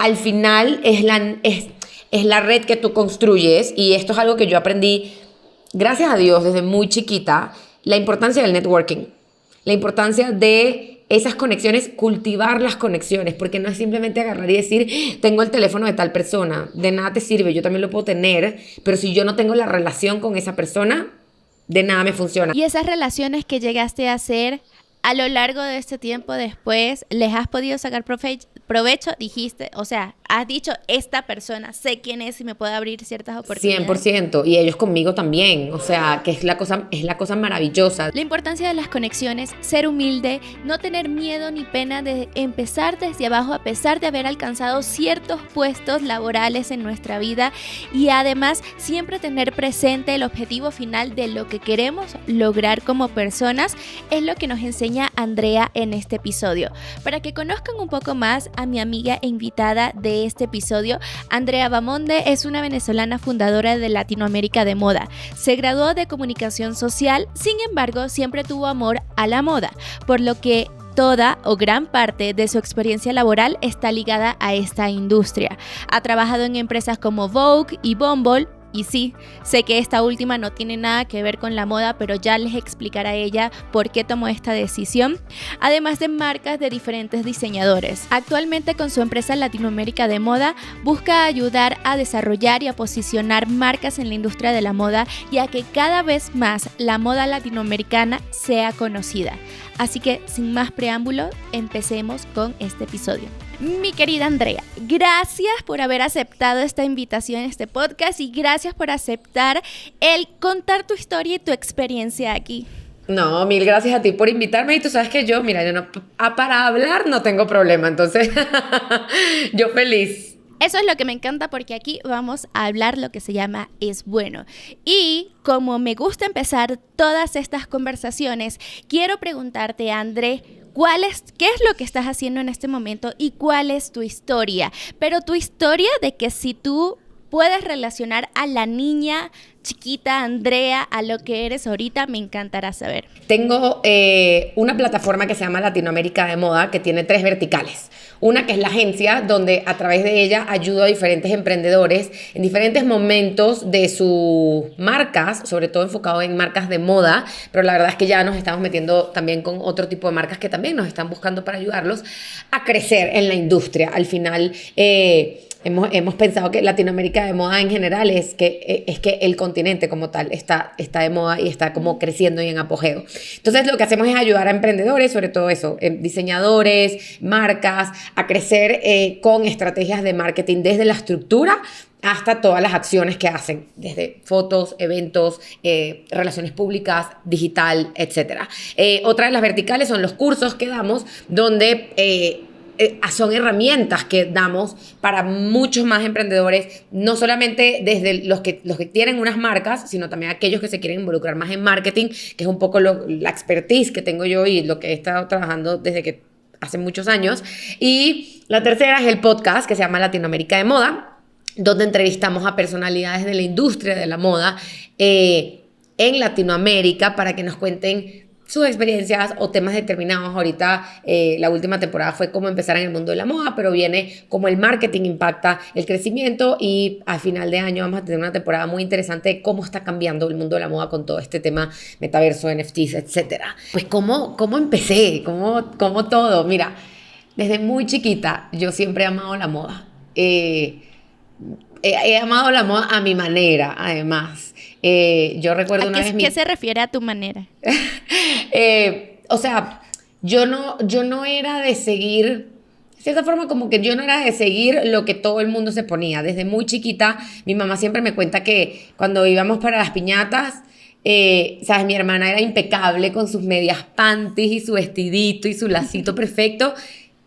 al final es la red que tú construyes, y esto es algo que yo aprendí, gracias a Dios, desde muy chiquita, la importancia del networking, la importancia de esas conexiones, cultivar las conexiones, porque no es simplemente agarrar y decir, tengo el teléfono de tal persona, de nada te sirve, yo también lo puedo tener, pero si yo no tengo la relación con esa persona, de nada me funciona. Y esas relaciones que llegaste a hacer a lo largo de este tiempo después, ¿les has podido sacar provecho? Dijiste, o sea, has dicho, esta persona, sé quién es y me puede abrir ciertas oportunidades. 100%, y ellos conmigo también, o sea, que es la cosa maravillosa. La importancia de las conexiones, ser humilde, no tener miedo ni pena de empezar desde abajo a pesar de haber alcanzado ciertos puestos laborales en nuestra vida, y además siempre tener presente el objetivo final de lo que queremos lograr como personas, es lo que nos enseña Andrea en este episodio. Para que conozcan un poco más a mi amiga e invitada de este episodio, Andrea Bamonde es una venezolana fundadora de Latinoamérica de Moda. Se graduó de comunicación social, sin embargo, siempre tuvo amor a la moda, por lo que toda o gran parte de su experiencia laboral está ligada a esta industria. Ha trabajado en empresas como Vogue y Bumble. Y sí, sé que esta última no tiene nada que ver con la moda, pero ya les explicará ella por qué tomó esta decisión, además de marcas de diferentes diseñadores. Actualmente, con su empresa Latinoamérica de Moda, busca ayudar a desarrollar y a posicionar marcas en la industria de la moda, y a que cada vez más la moda latinoamericana sea conocida. Así que, sin más preámbulo, empecemos con este episodio. Mi querida Andrea, gracias por haber aceptado esta invitación a este podcast, y gracias por aceptar el contar tu historia y tu experiencia aquí. No, mil gracias a ti por invitarme, y tú sabes que yo no, para hablar no tengo problema, entonces yo feliz. Eso es lo que me encanta, porque aquí vamos a hablar lo que se llama Es Bueno. Y como me gusta empezar todas estas conversaciones, quiero preguntarte, André, ¿qué es lo que estás haciendo en este momento y cuál es tu historia? Pero tu historia de que si tú puedes relacionar a la niña chiquita Andrea a lo que eres ahorita, me encantará saber. Tengo una plataforma que se llama Latinoamérica de Moda, que tiene 3 verticales. Una que es la agencia, donde a través de ella ayudo a diferentes emprendedores en diferentes momentos de sus marcas, sobre todo enfocado en marcas de moda, pero la verdad es que ya nos estamos metiendo también con otro tipo de marcas que también nos están buscando para ayudarlos a crecer en la industria. Al final, hemos pensado que Latinoamérica de Moda en general es que el continente como tal está de moda y está como creciendo y en apogeo. Entonces, lo que hacemos es ayudar a emprendedores, sobre todo eso, diseñadores, marcas, a crecer con estrategias de marketing desde la estructura hasta todas las acciones que hacen, desde fotos, eventos, relaciones públicas, digital, etc. Otra de las verticales son los cursos que damos, donde son herramientas que damos para muchos más emprendedores, no solamente desde los que tienen unas marcas, sino también aquellos que se quieren involucrar más en marketing, que es un poco la expertise que tengo yo y lo que he estado trabajando desde que hace muchos años. Y la tercera es el podcast, que se llama Latinoamérica de Moda, donde entrevistamos a personalidades de la industria de la moda en Latinoamérica para que nos cuenten sus experiencias o temas determinados. Ahorita la última temporada fue cómo empezar en el mundo de la moda, pero viene cómo el marketing impacta el crecimiento, y a final de año vamos a tener una temporada muy interesante de cómo está cambiando el mundo de la moda con todo este tema metaverso, NFTs, etc. Pues cómo empecé, cómo todo. Mira, desde muy chiquita yo siempre he amado la moda. He amado la moda a mi manera, además. Yo recuerdo una vez... ¿Qué se refiere a tu manera? O sea, yo no era de seguir, de cierta forma, como que yo no era de seguir lo que todo el mundo se ponía. Desde muy chiquita, mi mamá siempre me cuenta que cuando íbamos para las piñatas, ¿sabes? Mi hermana era impecable con sus medias panties y su vestidito y su lacito perfecto,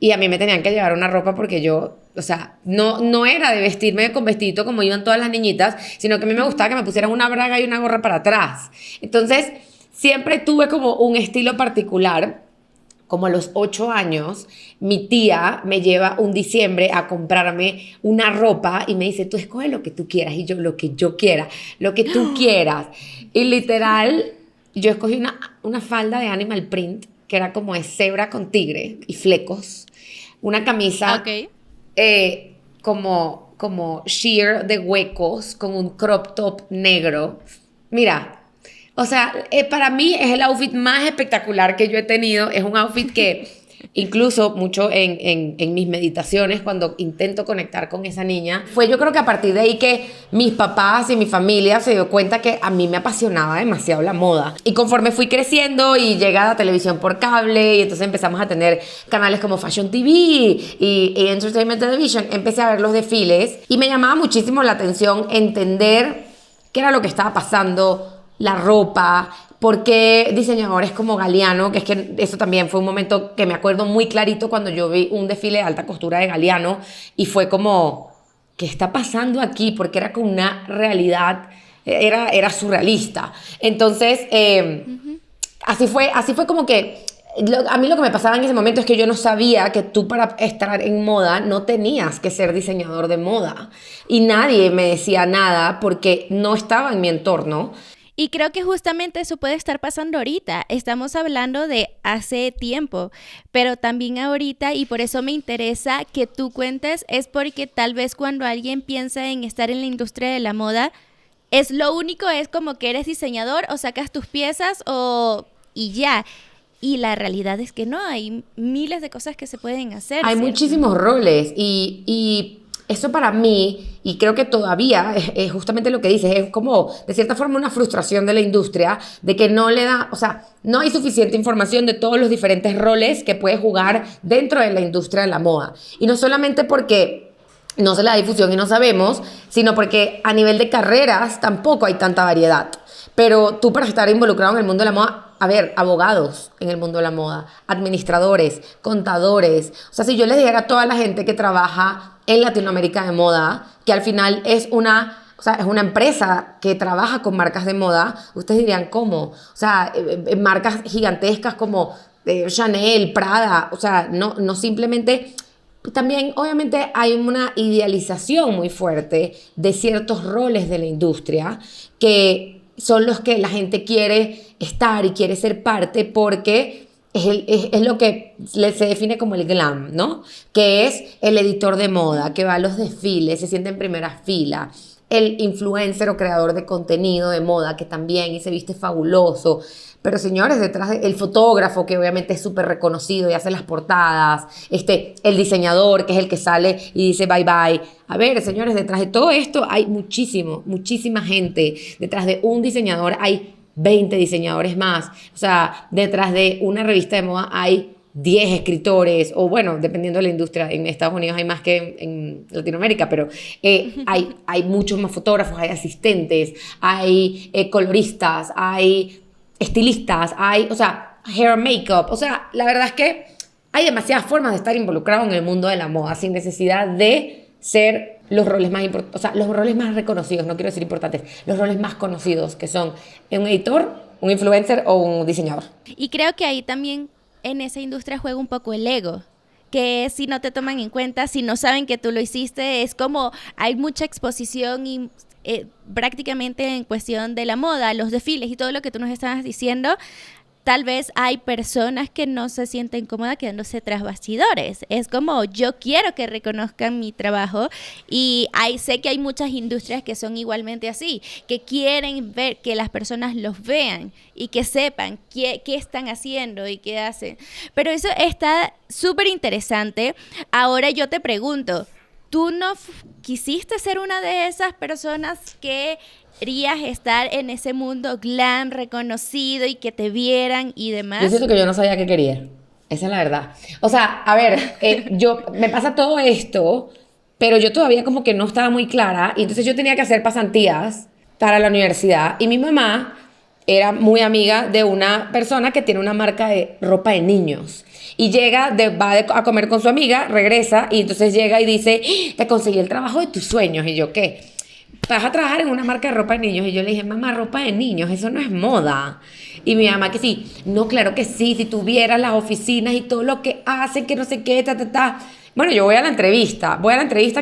y a mí me tenían que llevar una ropa porque yo... O sea, no era de vestirme con vestidito como iban todas las niñitas, sino que a mí me gustaba que me pusieran una braga y una gorra para atrás. Entonces, siempre tuve como un estilo particular. Como a los 8 años, mi tía me lleva un diciembre a comprarme una ropa y me dice, tú escoge lo que tú quieras. Y yo, lo que yo quiera, lo que tú quieras. Y literal, yo escogí una falda de animal print, que era como de cebra con tigre y flecos. Una camisa... Okay. como sheer de huecos con un crop top negro. Mira, o sea, para mí es el outfit más espectacular que yo he tenido. Es un outfit que incluso mucho en mis meditaciones, cuando intento conectar con esa niña, fue yo creo que a partir de ahí que mis papás y mi familia se dio cuenta que a mí me apasionaba demasiado la moda. Y conforme fui creciendo y llega a la televisión por cable, y entonces empezamos a tener canales como Fashion TV y Entertainment Television, empecé a ver los desfiles y me llamaba muchísimo la atención entender qué era lo que estaba pasando, la ropa, por qué diseñadores como Galliano, que es que eso también fue un momento que me acuerdo muy clarito cuando yo vi un desfile de alta costura de Galliano y fue como, ¿qué está pasando aquí? Porque era con una realidad, era surrealista. Entonces, así fue como que a mí lo que me pasaba en ese momento es que yo no sabía que tú para estar en moda no tenías que ser diseñador de moda y nadie me decía nada porque no estaba en mi entorno. Y creo que justamente eso puede estar pasando ahorita. Estamos hablando de hace tiempo, pero también ahorita, y por eso me interesa que tú cuentes, es porque tal vez cuando alguien piensa en estar en la industria de la moda, es lo único, es como que eres diseñador o sacas tus piezas y ya. Y la realidad es que no, hay miles de cosas que se pueden hacer. Hay ¿cierto? muchísimos roles y eso para mí, y creo que todavía es justamente lo que dices, es como de cierta forma una frustración de la industria de que no le da, o sea, no hay suficiente información de todos los diferentes roles que puedes jugar dentro de la industria de la moda. Y no solamente porque no se le da difusión y no sabemos, sino porque a nivel de carreras tampoco hay tanta variedad. Pero tú para estar involucrado en el mundo de la moda, a ver, abogados en el mundo de la moda, administradores, contadores. O sea, si yo les dijera a toda la gente que trabaja en Latinoamérica de moda, que al final es una empresa que trabaja con marcas de moda, ustedes dirían, ¿cómo? O sea, marcas gigantescas como Chanel, Prada, o sea, no simplemente... También, obviamente, hay una idealización muy fuerte de ciertos roles de la industria que son los que la gente quiere estar y quiere ser parte porque es lo que se define como el glam, ¿no? Que es el editor de moda, que va a los desfiles, se siente en primera fila, el influencer o creador de contenido de moda, que también y se viste fabuloso. Pero señores, detrás del fotógrafo, que obviamente es súper reconocido y hace las portadas, el diseñador, que es el que sale y dice bye bye. A ver, señores, detrás de todo esto hay muchísima gente. Detrás de un diseñador hay 20 diseñadores más. O sea, detrás de una revista de moda hay 10 escritores, o bueno, dependiendo de la industria. En Estados Unidos hay más que en Latinoamérica, pero hay muchos más fotógrafos, hay asistentes, hay coloristas, hay estilistas, o sea, hair makeup. O sea, la verdad es que hay demasiadas formas de estar involucrado en el mundo de la moda sin necesidad de ser los roles más importantes, o sea, los roles más reconocidos, no quiero decir importantes, los roles más conocidos, que son un editor, un influencer o un diseñador. Y creo que ahí también en esa industria juega un poco el ego, que si no te toman en cuenta, si no saben que tú lo hiciste, es como hay mucha exposición y prácticamente en cuestión de la moda, los desfiles y todo lo que tú nos estabas diciendo, tal vez hay personas que no se sienten cómodas quedándose tras bastidores. Es como, yo quiero que reconozcan mi trabajo y sé que hay muchas industrias que son igualmente así, que quieren ver que las personas los vean y que sepan qué están haciendo y qué hacen. Pero eso está súper interesante. Ahora yo te pregunto, ¿tú no quisiste ser una de esas personas que querías estar en ese mundo glam reconocido y que te vieran y demás? Yo siento que yo no sabía qué quería. Esa es la verdad. O sea, a ver, me pasa todo esto, pero yo todavía como que no estaba muy clara. Y entonces yo tenía que hacer pasantías para la universidad. Y mi mamá era muy amiga de una persona que tiene una marca de ropa de niños. Y va a comer con su amiga, regresa y entonces llega y dice, te conseguí el trabajo de tus sueños. Y yo, ¿qué? Vas a trabajar en una marca de ropa de niños. Y yo le dije, mamá, ropa de niños, eso no es moda. Y mi mamá que sí, no, claro que sí, si tuvieras las oficinas y todo lo que hacen, que no sé qué, Bueno, yo voy a la entrevista,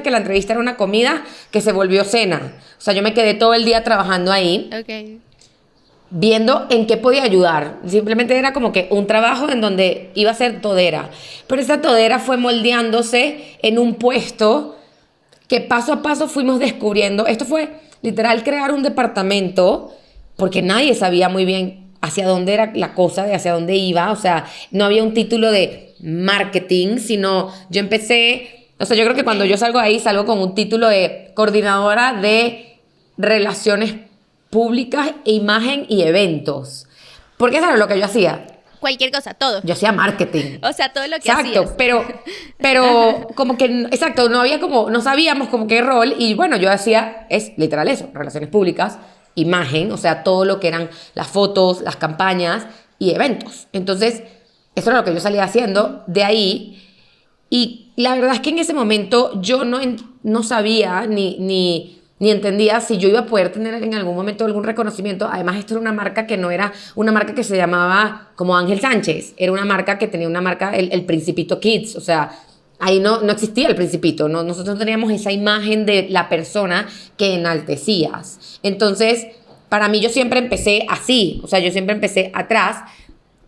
que la entrevista era una comida que se volvió cena. O sea, yo me quedé todo el día trabajando ahí. Okay. Viendo en qué podía ayudar. Simplemente era como que un trabajo en donde iba a ser todera. Pero esa todera fue moldeándose en un puesto que paso a paso fuimos descubriendo. Esto fue literal crear un departamento porque nadie sabía muy bien hacia dónde era la cosa, de hacia dónde iba. O sea, no había un título de marketing, sino yo empecé, o sea, yo creo que cuando yo salgo ahí, salgo con un título de coordinadora de relaciones públicas, imagen y eventos. Porque eso era lo que yo hacía. Cualquier cosa, todo. Yo hacía marketing. O sea, todo lo que Exacto, hacías. pero como que, exacto, no había como, no sabíamos como qué rol, y bueno, yo hacía, es literal eso, relaciones públicas, imagen, o sea, todo lo que eran las fotos, las campañas y eventos. Entonces, eso era lo que yo salía haciendo de ahí, y la verdad es que en ese momento yo no sabía ni entendía si yo iba a poder tener en algún momento algún reconocimiento. Además, esto era una marca que no era una marca que se llamaba como Ángel Sánchez. Era una marca que tenía una marca, el Principito Kids. O sea, ahí no existía el Principito. No, nosotros no teníamos esa imagen de la persona que enaltecías. Entonces, para mí yo siempre empecé así. O sea, yo siempre empecé atrás.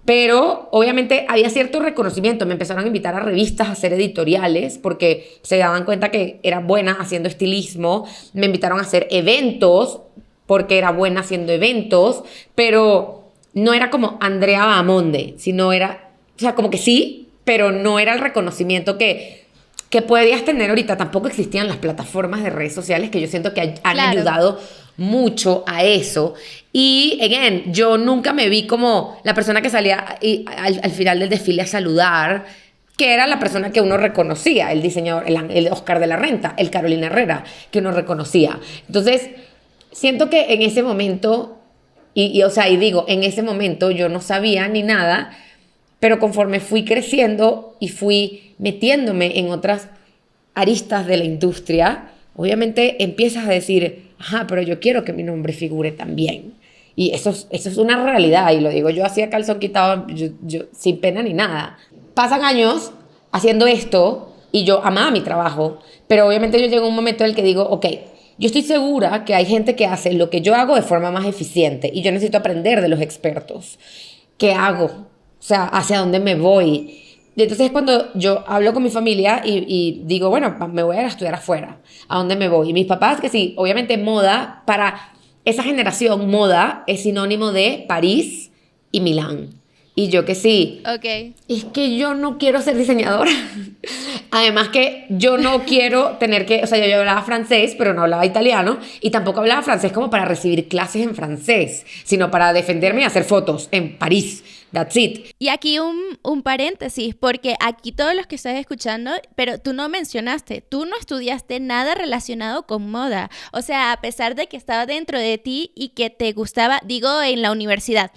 Pero obviamente había cierto reconocimiento. Me empezaron a invitar a revistas a hacer editoriales porque se daban cuenta que era buena haciendo estilismo. Me invitaron a hacer eventos porque era buena haciendo eventos, pero no era como Andrea Bahamonde, sino era, o sea, como que sí, pero no era el reconocimiento que podías tener ahorita. Tampoco existían las plataformas de redes sociales que yo siento que han Claro. ayudado mucho a eso. Y, again, yo nunca me vi como la persona que salía al final del desfile a saludar, que era la persona que uno reconocía, el diseñador, el Oscar de la Renta, el Carolina Herrera, que uno reconocía. Entonces, siento que en ese momento, o sea, y digo, en ese momento yo no sabía ni nada, pero conforme fui creciendo y fui metiéndome en otras aristas de la industria, obviamente empiezas a decir, ajá, pero yo quiero que mi nombre figure también. Y eso es una realidad, y lo digo yo así a calzón quitado, yo sin pena ni nada. Pasan años haciendo esto y yo amaba mi trabajo, pero obviamente yo llego a un momento en el que digo, ok, yo estoy segura que hay gente que hace lo que yo hago de forma más eficiente y yo necesito aprender de los expertos. ¿Qué hago? O sea, ¿hacia dónde me voy? Y entonces cuando yo hablo con mi familia y digo, bueno, me voy a ir a estudiar afuera, ¿a dónde me voy? Y mis papás, que sí, obviamente moda, para esa generación, moda es sinónimo de París y Milán. Y yo que sí, Ok. es que yo no quiero ser diseñadora. Además que yo no quiero tener que, o sea, yo hablaba francés, pero no hablaba italiano, y tampoco hablaba francés como para recibir clases en francés, sino para defenderme y hacer fotos en París. That's it. Y aquí un paréntesis, porque aquí todos los que estás escuchando, pero tú no mencionaste, tú no estudiaste nada relacionado con moda. O sea, a pesar de que estaba dentro de ti y que te gustaba, digo, en la universidad.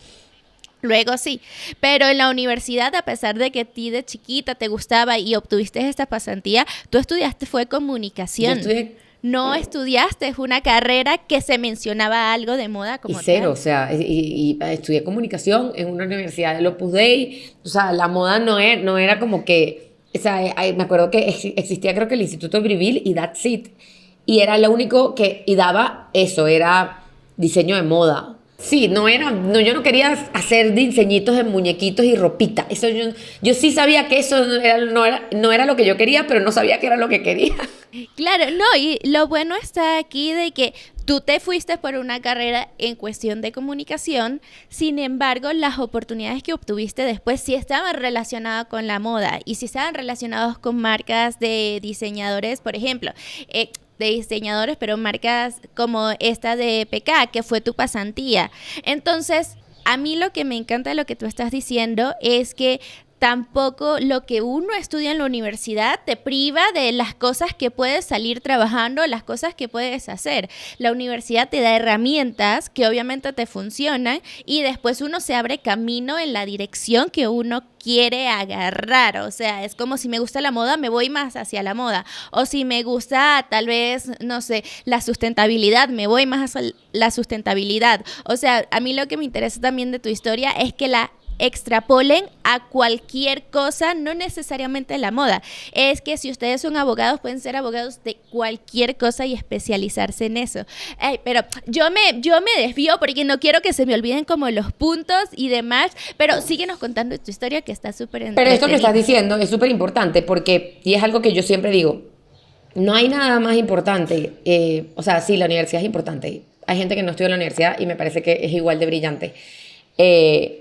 Luego sí, pero en la universidad, a pesar de que a ti de chiquita te gustaba y obtuviste esta pasantía, tú estudiaste fue comunicación. Yo estudié No estudiaste una carrera que se mencionaba algo de moda como y cero, tal. o sea, y estudié comunicación en una universidad del Opus Dei. O sea, la moda no era como que, o sea, me acuerdo que existía creo que el Instituto Brivil y that's it. Y era lo único que, y daba eso, era diseño de moda. Sí, yo no quería hacer diseñitos de muñequitos y ropita. Eso yo sí sabía que eso no era lo que yo quería, pero no sabía que era lo que quería. Claro, no, y lo bueno está aquí de que tú te fuiste por una carrera en cuestión de comunicación, sin embargo, las oportunidades que obtuviste después sí estaban relacionadas con la moda y sí estaban relacionados con marcas de diseñadores, por ejemplo, de diseñadores, pero marcas como esta de PK, que fue tu pasantía. Entonces, a mí lo que me encanta de lo que tú estás diciendo es que tampoco lo que uno estudia en la universidad te priva de las cosas que puedes salir trabajando, las cosas que puedes hacer. La universidad te da herramientas que obviamente te funcionan y después uno se abre camino en la dirección que uno quiere agarrar. O sea, es como si me gusta la moda, me voy más hacia la moda. O si me gusta tal vez, no sé, la sustentabilidad, me voy más hacia la sustentabilidad. O sea, a mí lo que me interesa también de tu historia es que la extrapolen a cualquier cosa, no necesariamente la moda. Es que si ustedes son abogados, pueden ser abogados de cualquier cosa y especializarse en eso. Pero yo me desvío porque no quiero que se me olviden como los puntos y demás, pero síguenos contando tu historia que está súper Pero esto que entretenida. estás diciendo es súper importante porque, y es algo que yo siempre digo, No hay nada más importante. O sea, sí, la universidad es importante. Hay gente que no estudia en la universidad y me parece que es igual de brillante.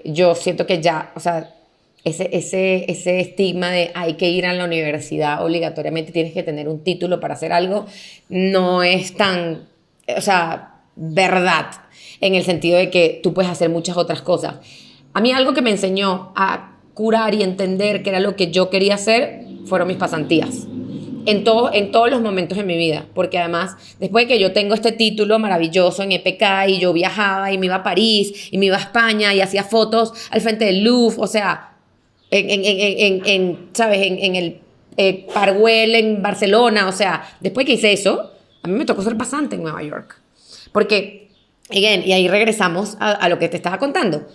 Yo siento que ya, o sea, ese estigma de hay que ir a la universidad obligatoriamente, tienes que tener un título para hacer algo, no es tan, o sea, verdad, en el sentido de que tú puedes hacer muchas otras cosas. A mí algo que me enseñó a curar y entender que era lo que yo quería hacer fueron mis pasantías en todos los momentos de mi vida, porque además, después de que yo tengo este título maravilloso en EPK y yo viajaba y me iba a París y me iba a España y hacía fotos al frente del Louvre, o sea, ¿sabes? En el Parwell en Barcelona, o sea, después que hice eso, a mí me tocó ser pasante en Nueva York, porque, again, y ahí regresamos a lo que te estaba contando.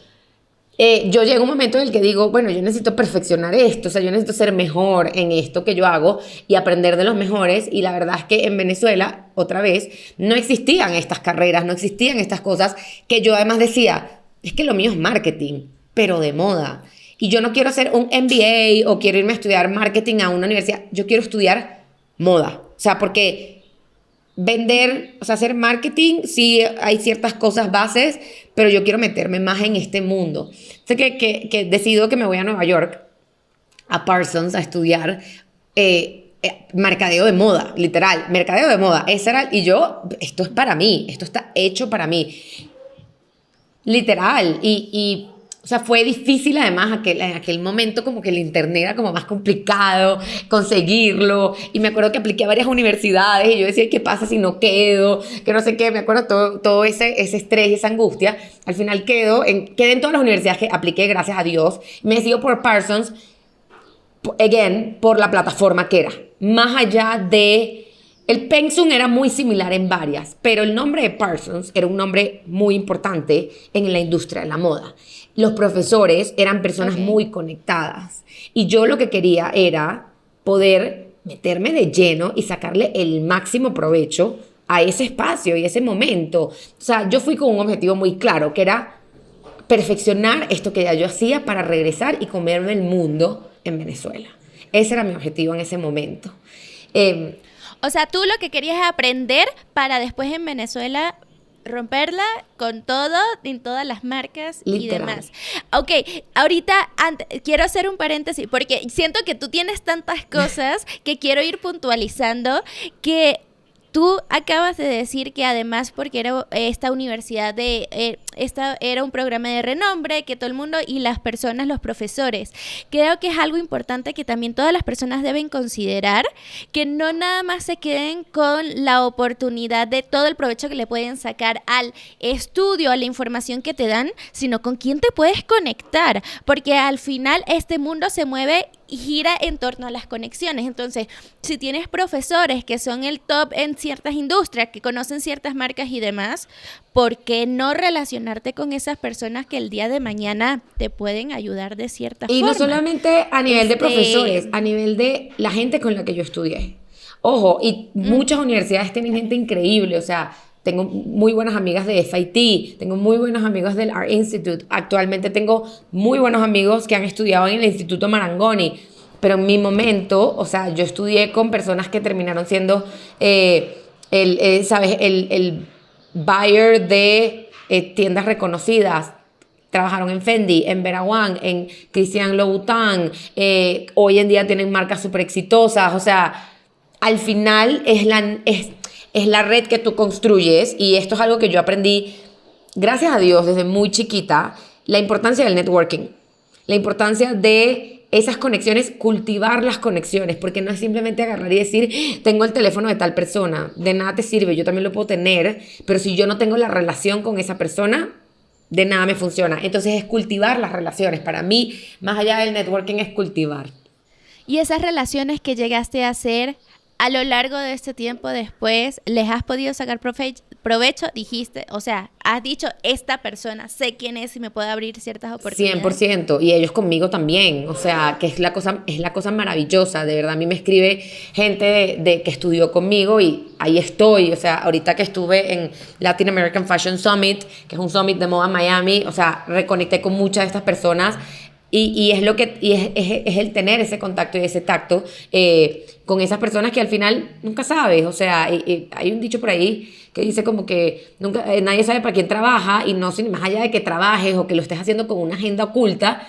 Yo llego a un momento en el que digo, bueno, yo necesito perfeccionar esto, o sea, yo necesito ser mejor en esto que yo hago y aprender de los mejores. Y la verdad es que en Venezuela, otra vez, no existían estas carreras, no existían estas cosas que yo además decía, es que lo mío es marketing, pero de moda. Y yo no quiero hacer un MBA o quiero irme a estudiar marketing a una universidad, yo quiero estudiar moda. O sea, porque vender, o sea, hacer marketing, sí hay ciertas cosas bases, pero yo quiero meterme más en este mundo. Así que decido que me voy a Nueva York, a Parsons, a estudiar mercadeo de moda, literal, mercadeo de moda. Ese era, y yo, esto es para mí, esto está hecho para mí, literal. O sea, fue difícil además en aquel momento como que el internet era como más complicado conseguirlo. Y me acuerdo que apliqué a varias universidades y yo decía, ¿qué pasa si no quedo? Que no sé qué, me acuerdo todo ese estrés y esa angustia. Al final quedé en todas las universidades que apliqué, gracias a Dios. Me decidí por Parsons, again, por la plataforma que era. Más allá de... El pensum era muy similar en varias, pero el nombre de Parsons era un nombre muy importante en la industria de la moda. Los profesores eran personas muy conectadas y yo lo que quería era poder meterme de lleno y sacarle el máximo provecho a ese espacio y ese momento. O sea, yo fui con un objetivo muy claro, que era perfeccionar esto que ya yo hacía para regresar y comerme el mundo en Venezuela. Ese era mi objetivo en ese momento. O sea, tú lo que querías es aprender para después en Venezuela romperla con todo, en todas las marcas Literal. y demás. Ok, ahorita quiero hacer un paréntesis porque siento que tú tienes tantas cosas que quiero ir puntualizando que... Tú acabas de decir que además porque era esta universidad esta era un programa de renombre, que todo el mundo y las personas, los profesores. Creo que es algo importante que también todas las personas deben considerar, que no nada más se queden con la oportunidad de todo el provecho que le pueden sacar al estudio, a la información que te dan, sino con quién te puedes conectar, porque al final este mundo se mueve y gira en torno a las conexiones. Entonces, si tienes profesores que son el top en ciertas industrias, que conocen ciertas marcas y demás, ¿por qué no relacionarte con esas personas que el día de mañana te pueden ayudar de cierta forma? Y no solamente a nivel de profesores, a nivel de la gente con la que yo estudié. Ojo, y muchas universidades tienen gente increíble, o sea, tengo muy buenas amigas de FIT, tengo muy buenos amigos del Art Institute, actualmente tengo muy buenos amigos que han estudiado en el Instituto Marangoni, pero en mi momento, o sea, yo estudié con personas que terminaron siendo, ¿sabes? El buyer de tiendas reconocidas. Trabajaron en Fendi, en Vera Wang, en Christian Louboutin, hoy en día tienen marcas súper exitosas, o sea, al final es la red que tú construyes, y esto es algo que yo aprendí, gracias a Dios, desde muy chiquita, la importancia del networking, la importancia de esas conexiones, cultivar las conexiones, porque no es simplemente agarrar y decir, tengo el teléfono de tal persona, de nada te sirve, yo también lo puedo tener, pero si yo no tengo la relación con esa persona, de nada me funciona. Entonces es cultivar las relaciones. Para mí, más allá del networking, es cultivar. Y esas relaciones que llegaste a hacer a lo largo de este tiempo después, ¿les has podido sacar provecho? Dijiste, o sea, has dicho, esta persona, sé quién es y me puede abrir ciertas oportunidades. 100%, y ellos conmigo también, o sea, que es la cosa maravillosa, de verdad. A mí me escribe gente de que estudió conmigo y ahí estoy, o sea, ahorita que estuve en Latin American Fashion Summit, que es un summit de moda en Miami, o sea, reconecté con muchas de estas personas. Y es lo que es el tener ese contacto y ese tacto con esas personas que al final nunca sabes. O sea, hay un dicho por ahí que dice como que nunca, nadie sabe para quién trabaja, y no sin más allá de que trabajes o que lo estés haciendo con una agenda oculta,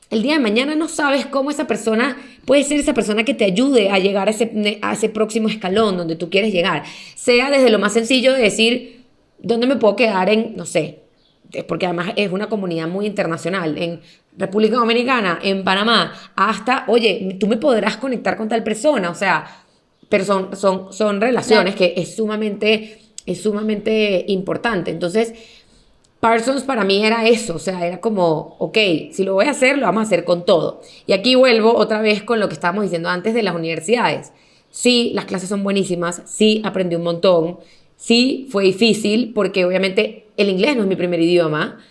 el día de mañana no sabes cómo esa persona puede ser esa persona que te ayude a llegar a ese próximo escalón donde tú quieres llegar. Sea desde lo más sencillo de decir, ¿dónde me puedo quedar en, no sé, porque además es una comunidad muy internacional, en República Dominicana, en Panamá, hasta, oye, tú me podrás conectar con tal persona? O sea, pero son relaciones que es sumamente importante. Entonces, Parsons para mí era eso, o sea, era como, ok, si lo voy a hacer, lo vamos a hacer con todo. Y aquí vuelvo otra vez con lo que estábamos diciendo antes de las universidades. Sí, las clases son buenísimas, sí, aprendí un montón, sí, fue difícil, porque obviamente el inglés no es mi primer idioma,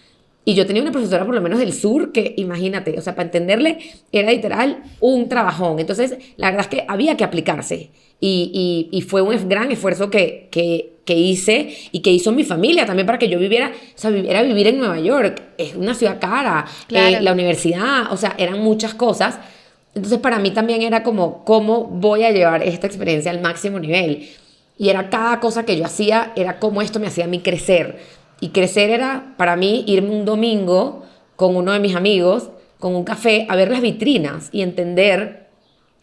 y yo tenía una profesora por lo menos del sur que, imagínate, o sea, para entenderle era literal un trabajón. Entonces, la verdad es que había que aplicarse, y fue un gran esfuerzo que hice y que hizo mi familia también para que yo viviera, o sea, era vivir en Nueva York, es una ciudad cara, Claro. la universidad, o sea, eran muchas cosas. Entonces para mí también era como, ¿cómo voy a llevar esta experiencia al máximo nivel? Y era cada cosa que yo hacía, era cómo esto me hacía a mí crecer. Y crecer era para mí irme un domingo con uno de mis amigos, con un café, a ver las vitrinas y entender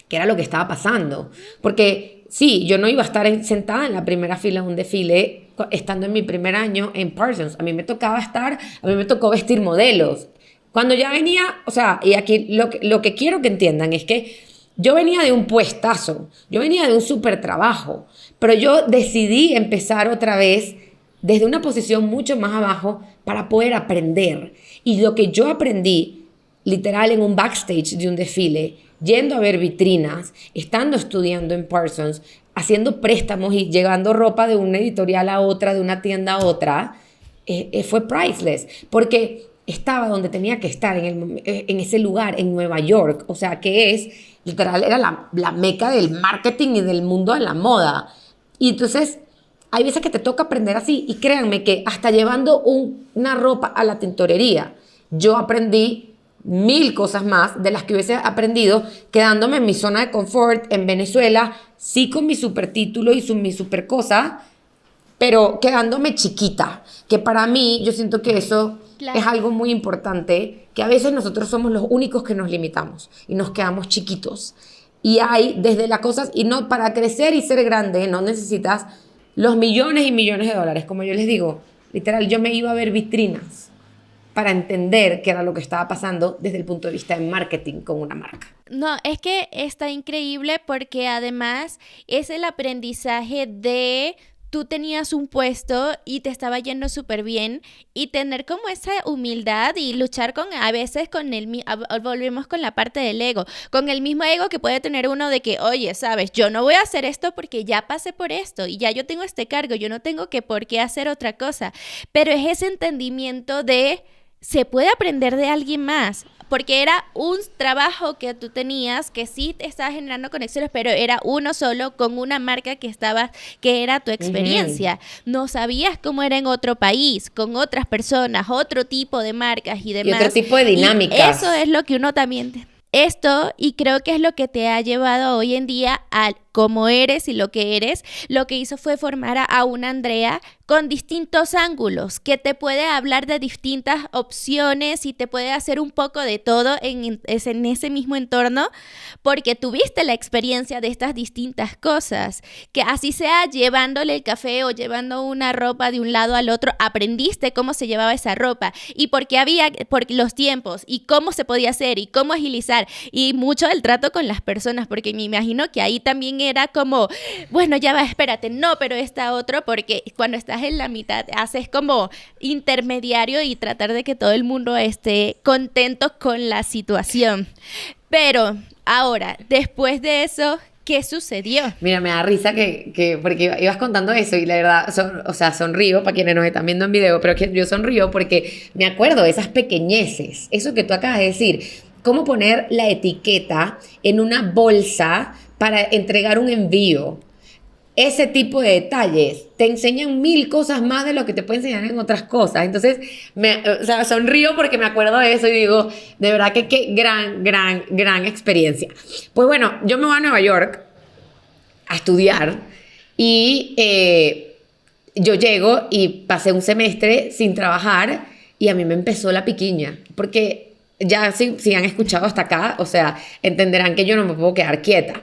qué era lo que estaba pasando. Porque sí, yo no iba a estar sentada en la primera fila de un desfile estando en mi primer año en Parsons. A mí me tocó vestir modelos. Cuando ya venía, o sea, y aquí lo que quiero que entiendan es que yo venía de un puestazo, yo venía de un súper trabajo, pero yo decidí empezar otra vez desde una posición mucho más abajo para poder aprender. Y lo que yo aprendí, literal, en un backstage de un desfile, yendo a ver vitrinas, estando estudiando en Parsons, haciendo préstamos y llevando ropa de una editorial a otra, de una tienda a otra, fue priceless, porque estaba donde tenía que estar, en ese lugar, en Nueva York, o sea, que es, literal, era la meca del marketing y del mundo de la moda. Y entonces, hay veces que te toca aprender así, y créanme que hasta llevando una ropa a la tintorería, yo aprendí 1000 cosas más de las que hubiese aprendido quedándome en mi zona de confort en Venezuela, sí con mi super título y mi super cosa, pero quedándome chiquita, que para mí yo siento que eso Claro. es algo muy importante, que a veces nosotros somos los únicos que nos limitamos y nos quedamos chiquitos. Y hay desde las cosas, y no, para crecer y ser grande no necesitas los millones y millones de dólares, como yo les digo, literal, yo me iba a ver vitrinas para entender qué era lo que estaba pasando desde el punto de vista de marketing con una marca. No, es que está increíble porque además es el aprendizaje de tú tenías un puesto y te estaba yendo súper bien, y tener como esa humildad y luchar a veces volvemos con la parte del ego, con el mismo ego que puede tener uno de que, oye, sabes, yo no voy a hacer esto porque ya pasé por esto y ya yo tengo este cargo, yo no tengo por qué hacer otra cosa, pero es ese entendimiento de se puede aprender de alguien más, porque era un trabajo que tú tenías que sí te estaba generando conexiones, pero era uno solo con una marca que era tu experiencia. No sabías cómo era en otro país, con otras personas, otro tipo de marcas y demás. Y otro tipo de dinámicas. Y eso es lo que uno también... y creo que es lo que te ha llevado hoy en día a cómo eres y lo que eres. Lo que hizo fue formar a una Andrea con distintos ángulos, que te puede hablar de distintas opciones y te puede hacer un poco de todo en ese mismo entorno, porque tuviste la experiencia de estas distintas cosas, que así sea llevándole el café o llevando una ropa de un lado al otro, aprendiste cómo se llevaba esa ropa y por los tiempos y cómo se podía hacer y cómo agilizar, y mucho del trato con las personas, porque me imagino que ahí también era como, bueno, ya va, espérate, no, pero otro, porque cuando estás en la mitad haces como intermediario y tratar de que todo el mundo esté contento con la situación. Pero ahora, después de eso, ¿qué sucedió? Mira, me da risa porque ibas contando eso y la verdad, o sea, sonrío para quienes nos están viendo en video, pero que yo sonrío porque me acuerdo de esas pequeñeces, eso que tú acabas de decir, cómo poner la etiqueta en una bolsa para entregar un envío. ese tipo de detalles te enseñan 1000 cosas más de lo que te puede enseñar en otras cosas. Entonces, o sea, sonrío porque me acuerdo de eso y digo, de verdad que qué gran experiencia. Pues bueno, yo me voy a Nueva York a estudiar y yo llego y pasé un semestre sin trabajar y a mí me empezó la piquiña, porque ya si han escuchado hasta acá, o sea, entenderán que yo no me puedo quedar quieta.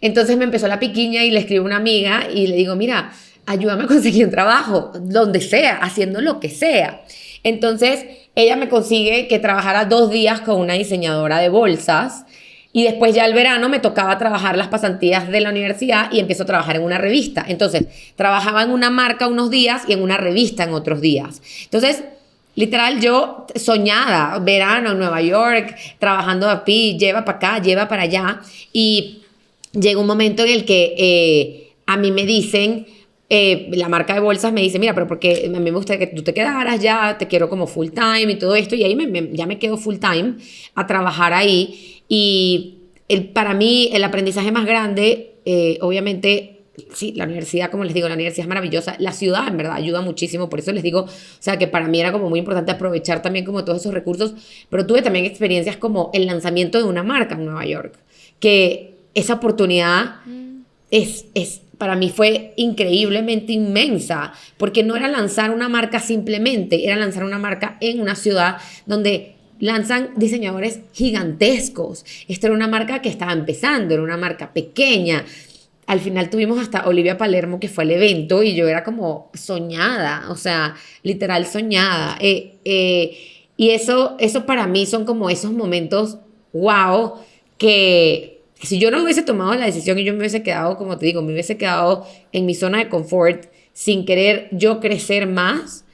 Entonces me empezó la piquiña y le escribo a una amiga y le digo, mira, ayúdame a conseguir un trabajo, donde sea, haciendo lo que sea. Entonces ella me consigue que trabajara 2 días con una diseñadora de bolsas y después ya el verano me tocaba trabajar las pasantías de la universidad y empiezo a trabajar en una revista. Entonces trabajaba en una marca unos días y en una revista en otros días. Entonces, literal, yo soñada, verano en Nueva York, trabajando aquí, lleva para acá, lleva para allá. Y llega un momento en el que a mí me dicen, la marca de bolsas me dice, mira, pero porque a mí me gustaría que tú te quedaras ya, te quiero como full time y todo esto. Y ahí ya me quedo full time a trabajar ahí. Y para mí el aprendizaje más grande, obviamente, sí, la universidad, como les digo, la universidad es maravillosa. La ciudad, en verdad, ayuda muchísimo. Por eso les digo, o sea, que para mí era como muy importante aprovechar también como todos esos recursos. Pero tuve también experiencias como el lanzamiento de una marca en Nueva York. Que esa oportunidad para mí fue increíblemente inmensa. Porque no era lanzar una marca simplemente, era lanzar una marca en una ciudad donde lanzan diseñadores gigantescos. Esta era una marca que estaba empezando, era una marca pequeña. Al final tuvimos hasta Olivia Palermo, que fue al evento, y yo era como soñada, o sea, literal soñada. Y eso para mí son como esos momentos, wow, que si yo no hubiese tomado la decisión y yo me hubiese quedado, como te digo, me hubiese quedado en mi zona de confort sin querer yo crecer más,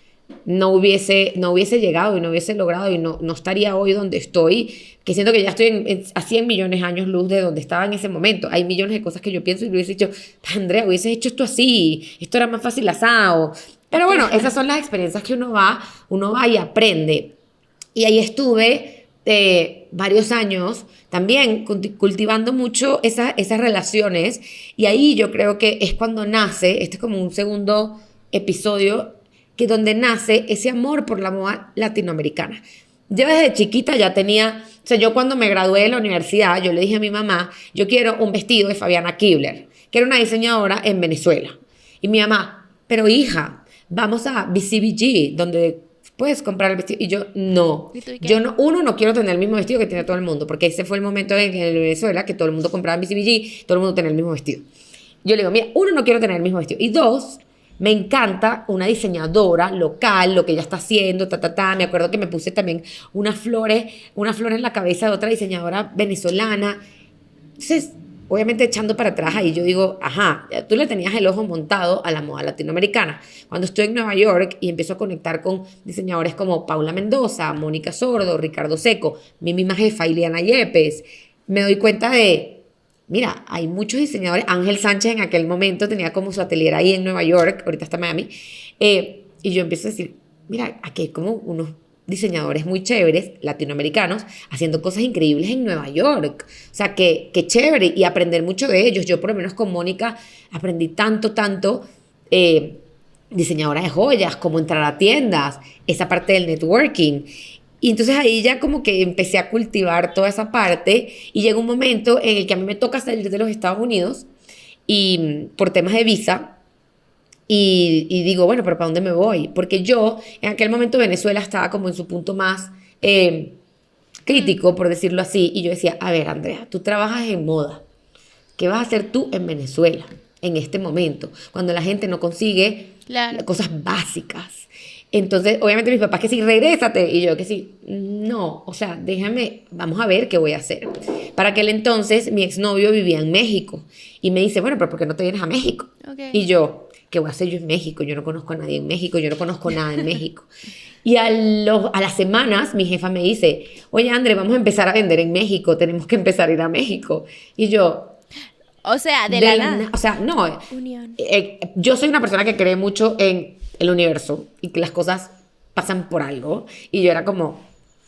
no hubiese llegado y no hubiese logrado y no estaría hoy donde estoy, que siento que ya estoy a 100 millones de años luz de donde estaba en ese momento. Hay millones de cosas que yo pienso y le hubiese dicho, Andrea, hubiese hecho esto así, esto era más fácil asado. Pero bueno, esas son las experiencias que uno va y aprende. Y ahí estuve varios años también cultivando mucho esas relaciones, y ahí yo creo que es cuando nace, este es como un segundo episodio, que donde nace ese amor por la moda latinoamericana. Yo desde chiquita ya tenía, o sea, yo cuando me gradué de la universidad, yo le dije a mi mamá, yo quiero un vestido de Fabiana Kibler, que era una diseñadora en Venezuela. Y mi mamá, pero hija, vamos a BCBG, donde puedes comprar el vestido. Y yo, no. Yo no quiero tener el mismo vestido que tiene todo el mundo, porque ese fue el momento en Venezuela que todo el mundo compraba en BCBG, todo el mundo tenía el mismo vestido. Yo le digo, mira, no quiero tener el mismo vestido. Y 2, me encanta una diseñadora local, lo que ella está haciendo, Me acuerdo que me puse también una flor en la cabeza de otra diseñadora venezolana. Entonces, obviamente echando para atrás ahí, yo digo, ajá, tú le tenías el ojo montado a la moda latinoamericana. Cuando estoy en Nueva York y empiezo a conectar con diseñadores como Paula Mendoza, Mónica Sordo, Ricardo Seco, mi misma jefa, Ileana Yepes, me doy cuenta de, mira, hay muchos diseñadores. Ángel Sánchez en aquel momento tenía como su atelier ahí en Nueva York, ahorita está en Miami, y yo empiezo a decir, mira, aquí hay como unos diseñadores muy chéveres, latinoamericanos, haciendo cosas increíbles en Nueva York. O sea, que chévere, y aprender mucho de ellos. Yo por lo menos con Mónica aprendí tanto, diseñadora de joyas, cómo entrar a tiendas, esa parte del networking. Y entonces ahí ya como que empecé a cultivar toda esa parte, y llega un momento en el que a mí me toca salir de los Estados Unidos y por temas de visa, y digo, bueno, pero ¿para dónde me voy? Porque yo en aquel momento Venezuela estaba como en su punto más crítico, por decirlo así, y yo decía, a ver, Andrea, tú trabajas en moda, ¿qué vas a hacer tú en Venezuela en este momento? Cuando la gente no consigue cosas básicas. Entonces, obviamente mis papás que sí, regrésate, y yo que sí, no, o sea, déjame, vamos a ver qué voy a hacer. Para aquel entonces mi exnovio vivía en México y me dice, bueno, pero ¿por qué no te vienes a México? Okay. Y yo, ¿qué voy a hacer yo en México? Yo no conozco a nadie en México, yo no conozco nada en México. Y a las semanas mi jefa me dice, oye, André, vamos a empezar a vender en México, tenemos que empezar a ir a México. Y yo, o sea, de la nada. O sea, no. Yo soy una persona que cree mucho en el universo y que las cosas pasan por algo. Y yo era como,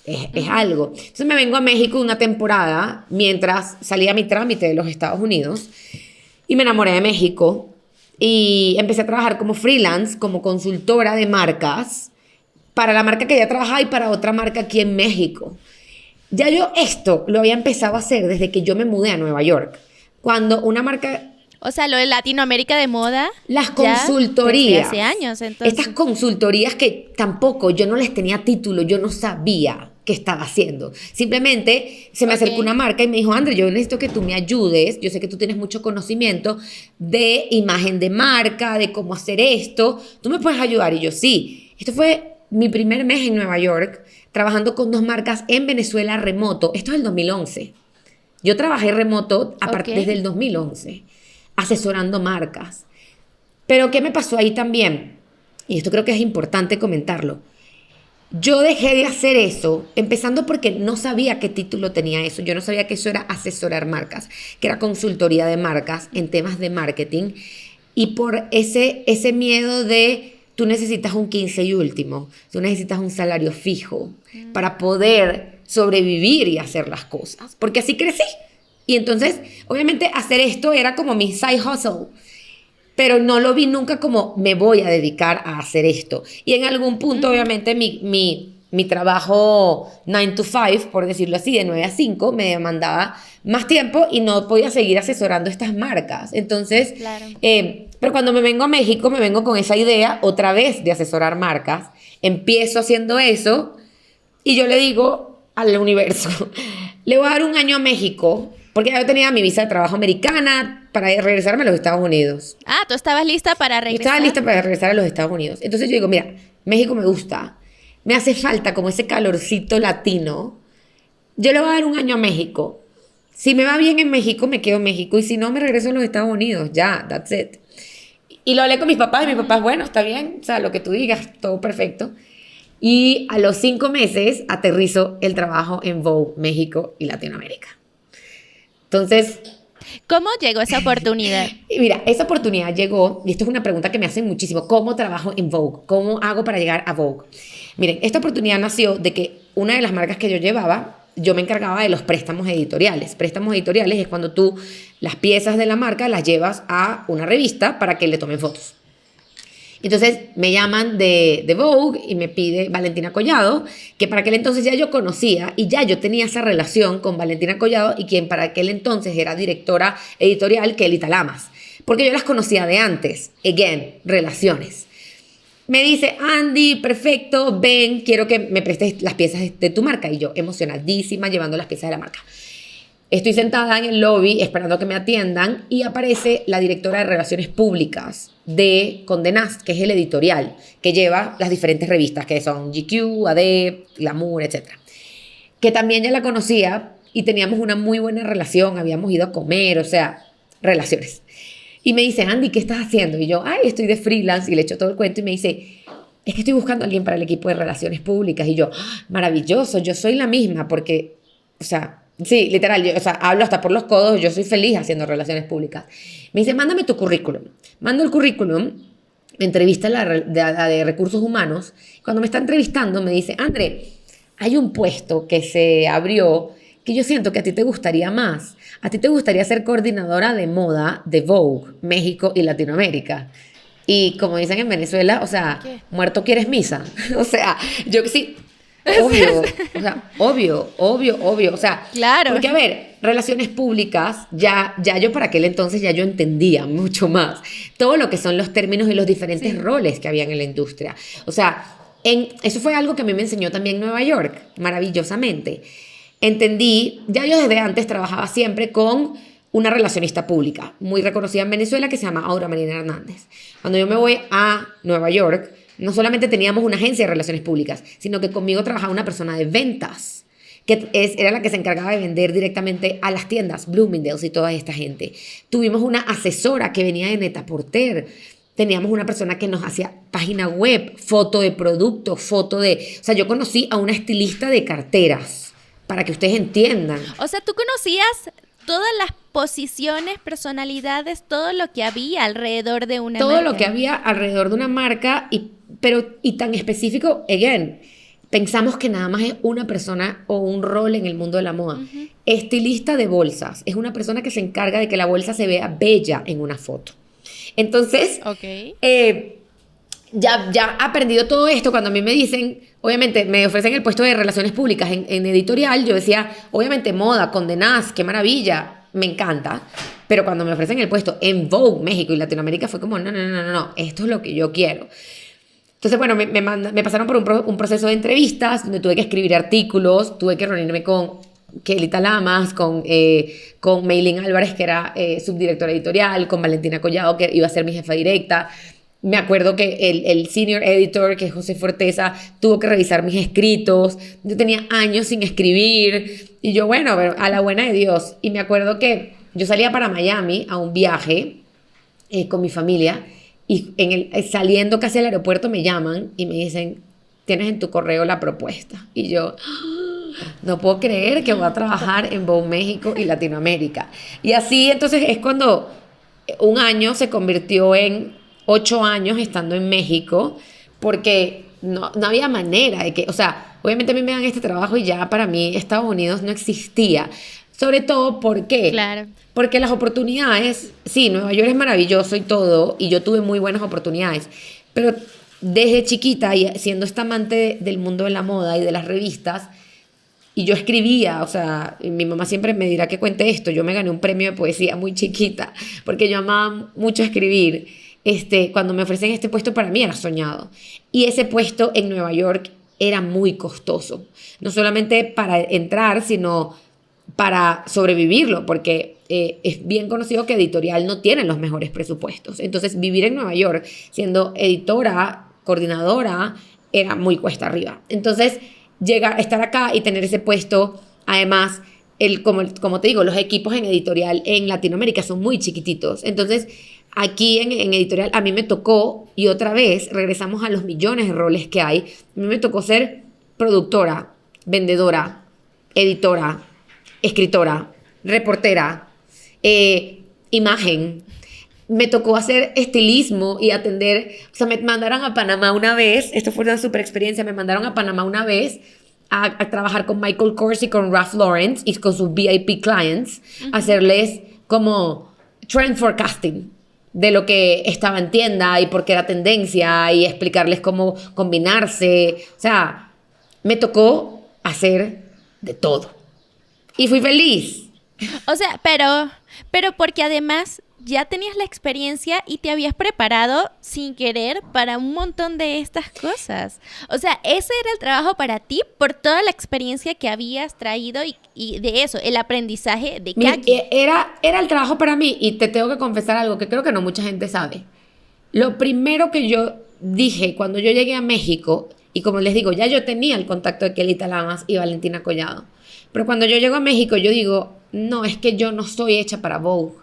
es algo. Entonces me vengo a México una temporada mientras salía mi trámite de los Estados Unidos y me enamoré de México. y empecé a trabajar como freelance, como consultora de marcas, para la marca que ya trabajaba y para otra marca aquí en México. Ya yo esto lo había empezado a hacer desde que yo me mudé a Nueva York. Cuando una marca... O sea, lo de Latinoamérica de moda. Las ya consultorías. desde hace años, entonces. Estas consultorías que tampoco yo no les tenía título, yo no sabía qué estaba haciendo. Simplemente se me acercó una marca y me dijo, André, yo necesito que tú me ayudes. Yo sé que tú tienes mucho conocimiento de imagen de marca, de cómo hacer esto. ¿Tú me puedes ayudar? Y yo, sí. Esto fue mi primer mes en Nueva York, trabajando con 2 marcas en Venezuela remoto. Esto es el 2011. Yo trabajé remoto desde el 2011. Asesorando marcas. Pero ¿qué me pasó ahí también? Y esto creo que es importante comentarlo. Yo dejé de hacer eso, empezando porque no sabía qué título tenía eso. Yo no sabía que eso era asesorar marcas, que era consultoría de marcas en temas de marketing. Y por ese miedo de tú necesitas un 15 y último, tú necesitas un salario fijo para poder sobrevivir y hacer las cosas. Porque así crecí. Y entonces, obviamente, hacer esto era como mi side hustle. Pero no lo vi nunca como me voy a dedicar a hacer esto. Y en algún punto, obviamente, mi trabajo 9 to 5, por decirlo así, de 9 a 5, me demandaba más tiempo y no podía seguir asesorando estas marcas. Entonces, claro. Pero cuando me vengo a México, me vengo con esa idea otra vez de asesorar marcas. Empiezo haciendo eso y yo le digo al universo, le voy a dar un año a México. Porque ya yo tenía mi visa de trabajo americana para regresarme a los Estados Unidos. Ah, ¿tú estabas lista para regresar? Yo estaba lista para regresar a los Estados Unidos. Entonces yo digo, mira, México me gusta. Me hace falta como ese calorcito latino. Yo le voy a dar un año a México. Si me va bien en México, me quedo en México. Y si no, me regreso a los Estados Unidos. Ya, that's it. Y lo hablé con mis papás. Y mis papás, bueno, está bien. O sea, lo que tú digas, todo perfecto. Y a los 5 meses aterrizo el trabajo en Vogue, México y Latinoamérica. Entonces, ¿cómo llegó esa oportunidad? Mira, esa oportunidad llegó, y esto es una pregunta que me hacen muchísimo, ¿cómo trabajo en Vogue? ¿Cómo hago para llegar a Vogue? Miren, esta oportunidad nació de que una de las marcas que yo llevaba, yo me encargaba de los préstamos editoriales. Préstamos editoriales es cuando tú las piezas de la marca las llevas a una revista para que le tomen fotos. Entonces me llaman de Vogue y me pide Valentina Collado, que para aquel entonces ya yo conocía y ya yo tenía esa relación con Valentina Collado y quien para aquel entonces era directora editorial, Kelly Talamas, porque yo las conocía de antes. Again, relaciones. Me dice, Andy, perfecto, ven, quiero que me prestes las piezas de tu marca. Y yo, emocionadísima, llevando las piezas de la marca. Estoy sentada en el lobby esperando que me atiendan y aparece la directora de Relaciones Públicas de Condé Nast, que es el editorial que lleva las diferentes revistas que son GQ, AD, Glamour, etc. Que también ya la conocía y teníamos una muy buena relación, habíamos ido a comer, o sea, relaciones. Y me dice, Andy, ¿qué estás haciendo? Y yo, estoy de freelance y le echo todo el cuento y me dice, es que estoy buscando a alguien para el equipo de Relaciones Públicas. Y yo, maravilloso, yo soy la misma porque, o sea, sí, literal, yo, o sea, hablo hasta por los codos, yo soy feliz haciendo relaciones públicas. Me dice, mándame tu currículum. Mando el currículum, me entrevista la de recursos humanos. Cuando me está entrevistando me dice, André, hay un puesto que se abrió que yo siento que a ti te gustaría más. A ti te gustaría ser coordinadora de moda de Vogue, México y Latinoamérica. Y como dicen en Venezuela, o sea, ¿qué? Muerto quieres misa. O sea, yo que sí... Obvio, o sea, obvio, o sea, claro. Porque a ver, relaciones públicas, ya yo para aquel entonces ya yo entendía mucho más todo lo que son los términos y los diferentes roles que había en la industria. O sea, eso fue algo que a mí me enseñó también Nueva York, maravillosamente. Entendí, ya yo desde antes trabajaba siempre con una relacionista pública muy reconocida en Venezuela que se llama Aura Marina Hernández. Cuando yo me voy a Nueva York, no solamente teníamos una agencia de relaciones públicas, sino que conmigo trabajaba una persona de ventas, que era la que se encargaba de vender directamente a las tiendas, Bloomingdale's y toda esta gente. Tuvimos una asesora que venía de Net-a-Porter. Teníamos una persona que nos hacía página web, foto de producto, O sea, yo conocí a una estilista de carteras, para que ustedes entiendan. O sea, tú conocías todas las posiciones, personalidades, todo lo que había alrededor de una marca. Todo lo que había alrededor de una marca y tan específico, again, pensamos que nada más es una persona o un rol en el mundo de la moda. Uh-huh. Estilista de bolsas es una persona que se encarga de que la bolsa se vea bella en una foto. Entonces, Ok. ya he aprendido todo esto. Cuando a mí me dicen, obviamente me ofrecen el puesto de relaciones públicas en editorial, yo decía, obviamente moda, condenás, qué maravilla, me encanta. Pero cuando me ofrecen el puesto en Vogue, México y Latinoamérica, fue como, no, esto es lo que yo quiero. Entonces, bueno, me pasaron por un proceso de entrevistas donde tuve que escribir artículos, tuve que reunirme con Kelly Talamas, con Meilín Álvarez, que era subdirectora editorial, con Valentina Collado, que iba a ser mi jefa directa. Me acuerdo que el senior editor, que es José Forteza, tuvo que revisar mis escritos. Yo tenía años sin escribir. Y yo, bueno, a la buena de Dios. Y me acuerdo que yo salía para Miami a un viaje con mi familia. Y saliendo casi al aeropuerto me llaman y me dicen, tienes en tu correo la propuesta. Y yo, no puedo creer que voy a trabajar en Vogue México y Latinoamérica. Y así entonces es cuando un año se convirtió en 8 años estando en México, porque no había manera de que, o sea, obviamente a mí me dan este trabajo y ya para mí Estados Unidos no existía. Sobre todo porque, Claro. porque las oportunidades, sí, Nueva York es maravilloso y todo, y yo tuve muy buenas oportunidades, pero desde chiquita y siendo esta amante del mundo de la moda y de las revistas, y yo escribía, o sea, mi mamá siempre me dirá que cuente esto, yo me gané un premio de poesía muy chiquita, porque yo amaba mucho escribir. Cuando me ofrecen este puesto para mí era soñado. Y ese puesto en Nueva York era muy costoso, no solamente para entrar, sino para sobrevivirlo, porque es bien conocido que editorial no tiene los mejores presupuestos. Entonces, vivir en Nueva York siendo editora, coordinadora, era muy cuesta arriba. Entonces, estar acá y tener ese puesto, además, como te digo, los equipos en editorial en Latinoamérica son muy chiquititos. Entonces, aquí en editorial a mí me tocó, y otra vez regresamos a los millones de roles que hay, a mí me tocó ser productora, vendedora, editora, escritora, reportera, imagen. Me tocó hacer estilismo y atender, o sea, me mandaron a Panamá una vez, esto fue una super experiencia, me mandaron a Panamá una vez a trabajar con Michael Kors y con Ralph Lauren y con sus VIP clients, hacerles como trend forecasting de lo que estaba en tienda y por qué era tendencia y explicarles cómo combinarse. O sea, me tocó hacer de todo. Y fui feliz. O sea, pero porque además ya tenías la experiencia y te habías preparado sin querer para un montón de estas cosas. O sea, ese era el trabajo para ti por toda la experiencia que habías traído y de eso, el aprendizaje de Kaki. Era el trabajo para mí, y te tengo que confesar algo que creo que no mucha gente sabe. Lo primero que yo dije cuando yo llegué a México, y como les digo, ya yo tenía el contacto de Kelly Talamas y Valentina Collado, pero cuando yo llego a México yo digo, no, es que yo no soy hecha para Vogue.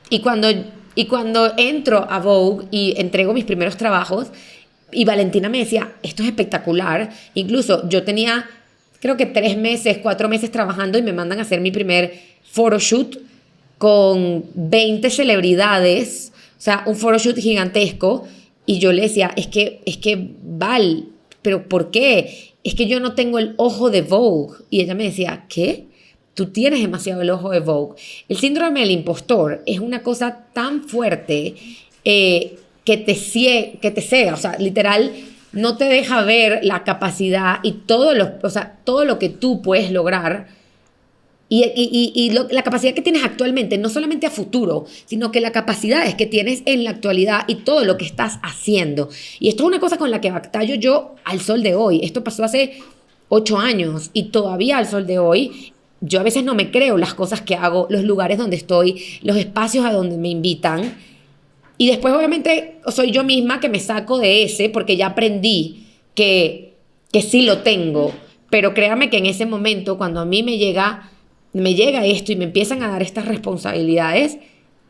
Y cuando entro a Vogue y entrego mis primeros trabajos, y Valentina me decía, esto es espectacular. Incluso yo tenía, creo que 3 meses, 4 meses trabajando y me mandan a hacer mi primer photoshoot con 20 celebridades, o sea, un photoshoot gigantesco. Y yo le decía, es que Val, ¿pero por qué? Es que yo no tengo el ojo de Vogue. Y ella me decía, ¿qué? Tú tienes demasiado el ojo de Vogue. El síndrome del impostor es una cosa tan fuerte que te ciega, o sea, literal, no te deja ver la capacidad y todo lo que tú puedes lograr y la capacidad que tienes actualmente, no solamente a futuro, sino que la capacidad es que tienes en la actualidad y todo lo que estás haciendo. Y esto es una cosa con la que batallo yo al sol de hoy. Esto pasó hace 8 años y todavía al sol de hoy yo a veces no me creo las cosas que hago, los lugares donde estoy, los espacios a donde me invitan. Y después obviamente soy yo misma que me saco de ese porque ya aprendí que sí lo tengo. Pero créame que en ese momento, cuando a mí me llega esto y me empiezan a dar estas responsabilidades,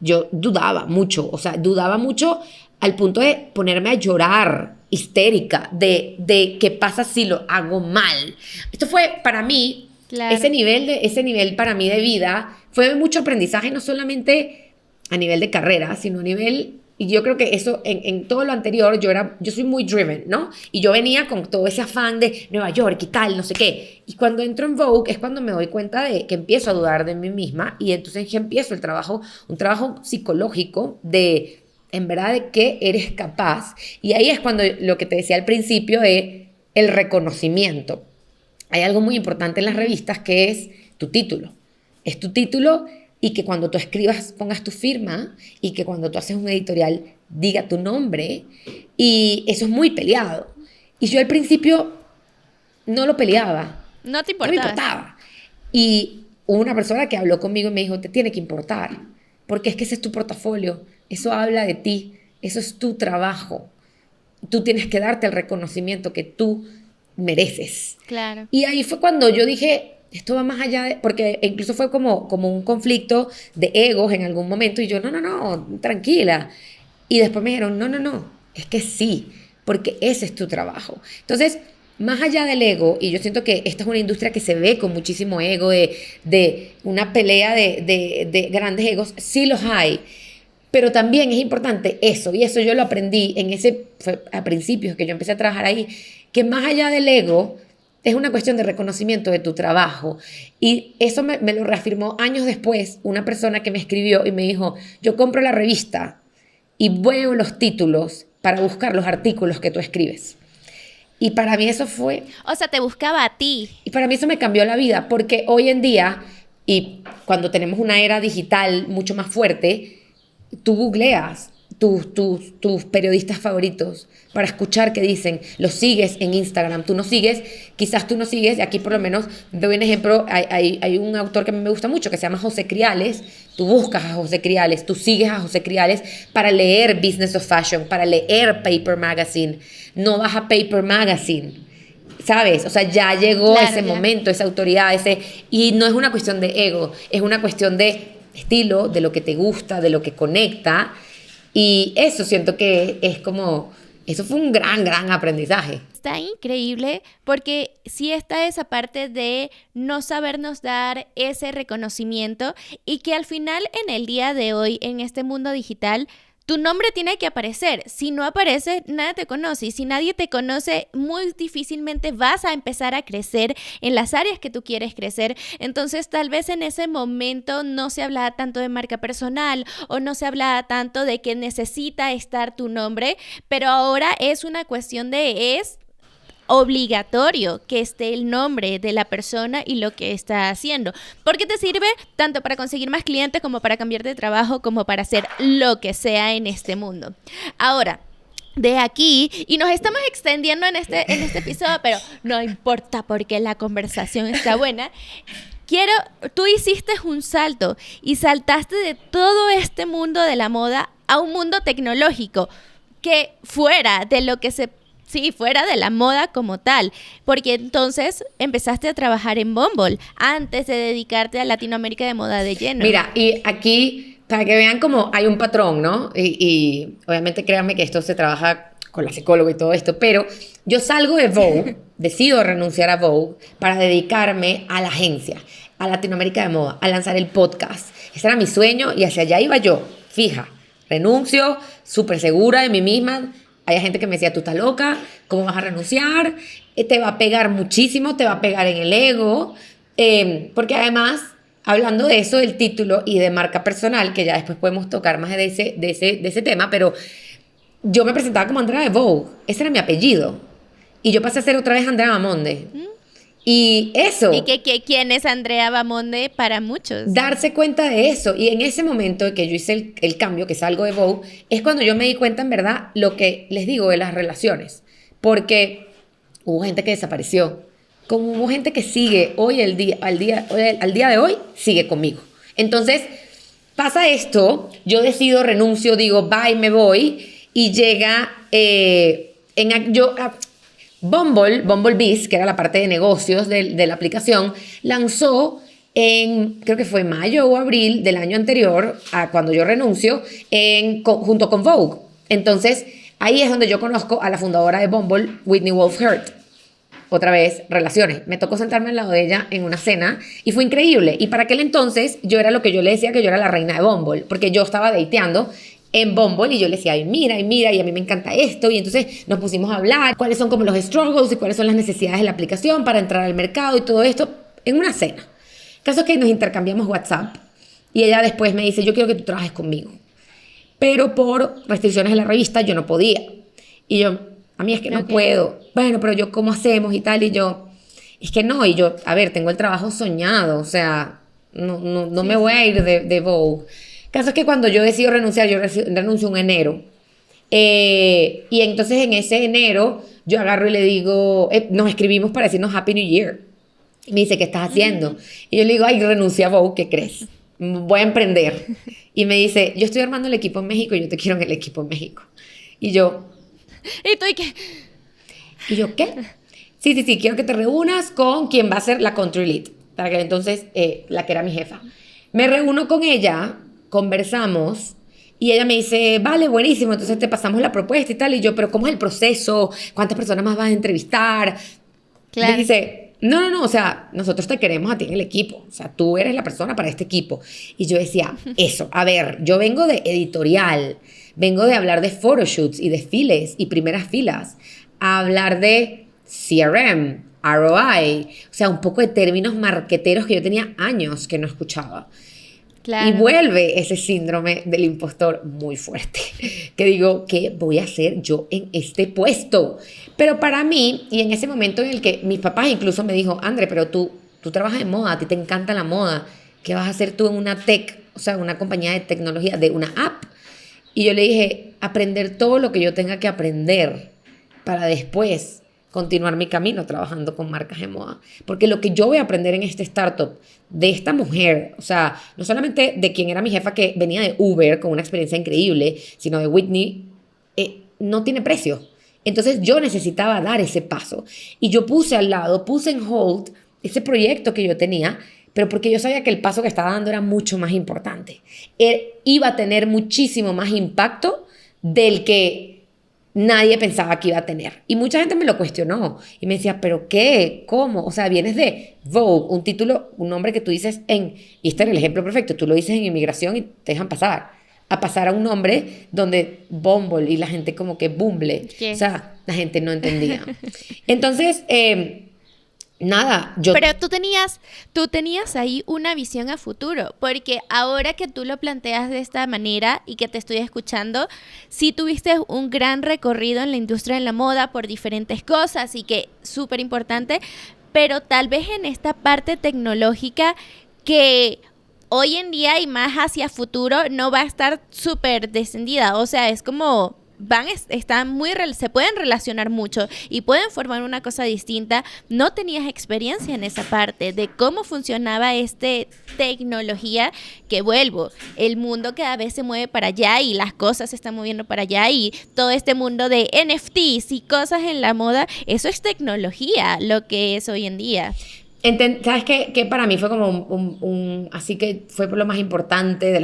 yo dudaba mucho. O sea, dudaba mucho al punto de ponerme a llorar histérica de qué pasa si lo hago mal. Esto fue para mí... Claro. Ese nivel para mí de vida fue mucho aprendizaje, no solamente a nivel de carrera, sino a nivel, y yo creo que eso en todo lo anterior yo soy muy driven, ¿no? Y yo venía con todo ese afán de Nueva York y tal, no sé qué. Y cuando entro en Vogue es cuando me doy cuenta de que empiezo a dudar de mí misma y entonces ya empiezo un trabajo psicológico de en verdad de qué eres capaz. Y ahí es cuando lo que te decía al principio es el reconocimiento. Hay algo muy importante en las revistas que es tu título. Es tu título y que cuando tú escribas pongas tu firma y que cuando tú haces un editorial diga tu nombre. Y eso es muy peleado. Y yo al principio no lo peleaba. No te No me importaba. Y hubo una persona que habló conmigo y me dijo, te tiene que importar, porque es que ese es tu portafolio, eso habla de ti, eso es tu trabajo. Tú tienes que darte el reconocimiento que tú mereces. Claro. Y ahí fue cuando yo dije, esto va más allá de... Porque incluso fue como un conflicto de egos en algún momento. Y yo, no, tranquila. Y después me dijeron, no, es que sí, porque ese es tu trabajo. Entonces, más allá del ego, y yo siento que esta es una industria que se ve con muchísimo ego, de una pelea de grandes egos, sí los hay. Pero también es importante eso, y eso yo lo aprendí fue a principios que yo empecé a trabajar ahí, que más allá del ego es una cuestión de reconocimiento de tu trabajo. Y eso me lo reafirmó años después una persona que me escribió y me dijo, yo compro la revista y veo los títulos para buscar los artículos que tú escribes. Y para mí eso fue... O sea, te buscaba a ti. Y para mí eso me cambió la vida, porque hoy en día, y cuando tenemos una era digital mucho más fuerte, tú googleas tus periodistas favoritos para escuchar qué dicen, los sigues en Instagram, quizás tú no sigues, y aquí por lo menos doy un ejemplo, hay un autor que a mí me gusta mucho que se llama José Criales, tú buscas a José Criales, tú sigues a José Criales para leer Business of Fashion, para leer Paper Magazine, no vas a Paper Magazine, ¿sabes? O sea, ya llegó ese momento, esa autoridad, y no es una cuestión de ego, es una cuestión de estilo, de lo que te gusta, de lo que conecta. Y eso siento que es como, eso fue un gran aprendizaje. Está increíble porque sí está esa parte de no sabernos dar ese reconocimiento y que al final en el día de hoy, en este mundo digital, tu nombre tiene que aparecer. Si no aparece, nadie te conoce. Y si nadie te conoce, muy difícilmente vas a empezar a crecer en las áreas que tú quieres crecer. Entonces, tal vez en ese momento no se hablaba tanto de marca personal o no se hablaba tanto de que necesita estar tu nombre, pero ahora es una cuestión es obligatorio que esté el nombre de la persona y lo que está haciendo, porque te sirve tanto para conseguir más clientes como para cambiar de trabajo, como para hacer lo que sea en este mundo. Ahora, de aquí, y nos estamos extendiendo en este episodio, pero no importa porque la conversación está buena. Tú hiciste un salto y saltaste de todo este mundo de la moda a un mundo tecnológico que fuera de lo que fuera de la moda como tal, porque entonces empezaste a trabajar en Bumble antes de dedicarte a Latinoamérica de moda de lleno. Mira, y aquí, para que vean cómo hay un patrón, ¿no? Y obviamente créanme que esto se trabaja con la psicóloga y todo esto, pero yo salgo de Vogue, decido renunciar a Vogue para dedicarme a la agencia, a Latinoamérica de moda, a lanzar el podcast. Ese era mi sueño y hacia allá iba yo, fija. Renuncio, súper segura de mí misma. Hay gente que me decía, tú estás loca, ¿cómo vas a renunciar? Te va a pegar muchísimo, te va a pegar en el ego. Porque además, hablando de eso, del título y de marca personal, que ya después podemos tocar más de ese tema, pero yo me presentaba como Andrea de Vogue. Ese era mi apellido. Y yo pasé a ser otra vez Andrea Bamonde. Y eso. ¿Y quién es Andrea Bamonde para muchos? Darse cuenta de eso. Y en ese momento que yo hice el cambio, que salgo de Vogue, es cuando yo me di cuenta, en verdad, lo que les digo de las relaciones. Porque hubo gente que desapareció. Como hubo gente que sigue al día de hoy, sigue conmigo. Entonces, pasa esto, yo decido, renuncio, digo, bye, me voy. Y llega, Bumblebees, que era la parte de negocios de la aplicación, lanzó creo que fue mayo o abril del año anterior, a cuando yo renuncio, junto con Vogue. Entonces, ahí es donde yo conozco a la fundadora de Bumble, Whitney Wolfe Herd. Otra vez, relaciones. Me tocó sentarme al lado de ella en una cena y fue increíble. Y para aquel entonces, yo era lo que yo le decía, que yo era la reina de Bumble, porque yo estaba dateando en Bumble y yo le decía, ay, mira, y a mí me encanta esto. Y entonces nos pusimos a hablar cuáles son como los struggles y cuáles son las necesidades de la aplicación para entrar al mercado y todo esto en una cena. El caso es que nos intercambiamos WhatsApp y ella después me dice, yo quiero que tú trabajes conmigo. pero por restricciones de la revista yo no podía. Y yo, a mí es que no puedo. Bueno, pero yo, ¿cómo hacemos y tal? Y yo, es que no. Y yo, a ver, tengo el trabajo soñado, o sea, no me voy a ir de Vogue. El caso es que cuando yo decido renunciar, yo renuncio en enero. Y entonces en ese enero yo agarro y le digo, nos escribimos para decirnos Happy New Year. Y me dice, ¿qué estás haciendo? Y yo le digo, ay, renuncié a Vogue, ¿qué crees? Voy a emprender. Y me dice, yo estoy armando el equipo en México y yo te quiero en el equipo en México. Y yo... ¿Y tú y qué? ¿Y yo qué? Sí, quiero que te reúnas con quien va a ser la country lead. Para que entonces, la que era mi jefa. Me reúno con ella, conversamos, y ella me dice, vale, buenísimo, entonces te pasamos la propuesta y tal. Y yo, pero ¿cómo es el proceso? ¿Cuántas personas más vas a entrevistar? Claro. Me dice, no, o sea, nosotros te queremos a ti en el equipo. O sea, tú eres la persona para este equipo. Y yo decía, eso, a ver, yo vengo de editorial, vengo de hablar de photoshoots y desfiles y primeras filas, a hablar de CRM, ROI, o sea, un poco de términos marqueteros que yo tenía años que no escuchaba. Claro. Y vuelve ese síndrome del impostor muy fuerte, que digo, ¿qué voy a hacer yo en este puesto? Pero para mí, y en ese momento en el que mis papás incluso me dijo, André, pero tú trabajas en moda, a ti te encanta la moda, ¿qué vas a hacer tú en una tech, o sea, una compañía de tecnología, de una app? Y yo le dije, aprender todo lo que yo tenga que aprender para después continuar mi camino trabajando con marcas de moda. Porque lo que yo voy a aprender en este startup de esta mujer, o sea, no solamente de quien era mi jefa que venía de Uber con una experiencia increíble, sino de Whitney, no tiene precio. Entonces yo necesitaba dar ese paso. Y yo puse en hold ese proyecto que yo tenía, pero porque yo sabía que el paso que estaba dando era mucho más importante. Él iba a tener muchísimo más impacto del que nadie pensaba que iba a tener. Y mucha gente me lo cuestionó y me decía, ¿pero qué? ¿Cómo? O sea, vienes de Vogue, un título, un nombre que tú dices y este era el ejemplo perfecto, tú lo dices en inmigración y te dejan pasar, a pasar a un nombre donde Bumble y la gente como que Bumble, o sea, la gente no entendía. Entonces, nada, Pero tú tenías ahí una visión a futuro, porque ahora que tú lo planteas de esta manera y que te estoy escuchando, sí tuviste un gran recorrido en la industria de la moda por diferentes cosas y que súper importante, pero tal vez en esta parte tecnológica que hoy en día y más hacia futuro no va a estar súper descendida, o sea, es como... se pueden relacionar mucho y pueden formar una cosa distinta. No tenías experiencia en esa parte de cómo funcionaba tecnología, que vuelvo, el mundo cada vez se mueve para allá y las cosas se están moviendo para allá y todo este mundo de NFTs y cosas en la moda, eso es tecnología, lo que es hoy en día. ¿Sabes qué? Que para mí fue como así que fue lo más importante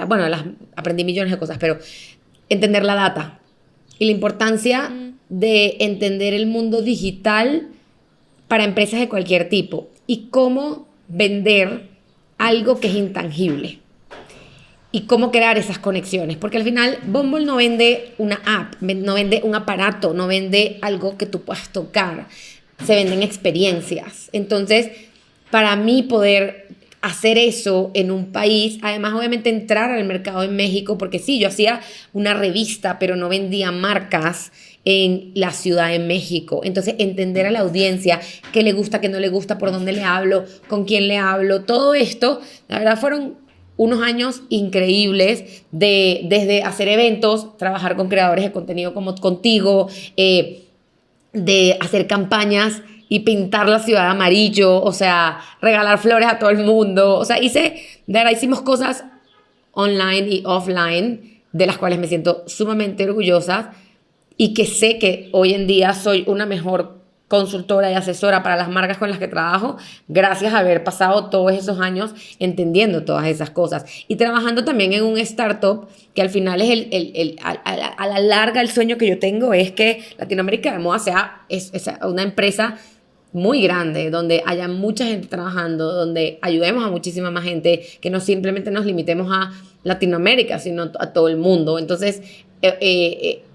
aprendí millones de cosas, pero entender la data. Y la importancia de entender el mundo digital para empresas de cualquier tipo y cómo vender algo que es intangible y cómo crear esas conexiones, porque al final Bumble no vende una app, no vende un aparato, no vende algo que tú puedas tocar, se venden experiencias. Entonces, para mí poder hacer eso en un país, además obviamente entrar al mercado en México, porque sí, yo hacía una revista, pero no vendía marcas en la Ciudad de México. Entonces, entender a la audiencia qué le gusta, qué no le gusta, por dónde le hablo, con quién le hablo, todo esto, la verdad fueron unos años increíbles desde hacer eventos, trabajar con creadores de contenido como contigo, de hacer campañas y pintar la ciudad de amarillo, o sea, regalar flores a todo el mundo. O sea, hicimos cosas online y offline de las cuales me siento sumamente orgullosa y que sé que hoy en día soy una mejor consultora y asesora para las marcas con las que trabajo gracias a haber pasado todos esos años entendiendo todas esas cosas y trabajando también en un startup que al final es a la larga el sueño que yo tengo es que Latinoamérica de Moda es una empresa muy grande, donde haya mucha gente trabajando, donde ayudemos a muchísima más gente, que no simplemente nos limitemos a Latinoamérica, sino a todo el mundo. Entonces,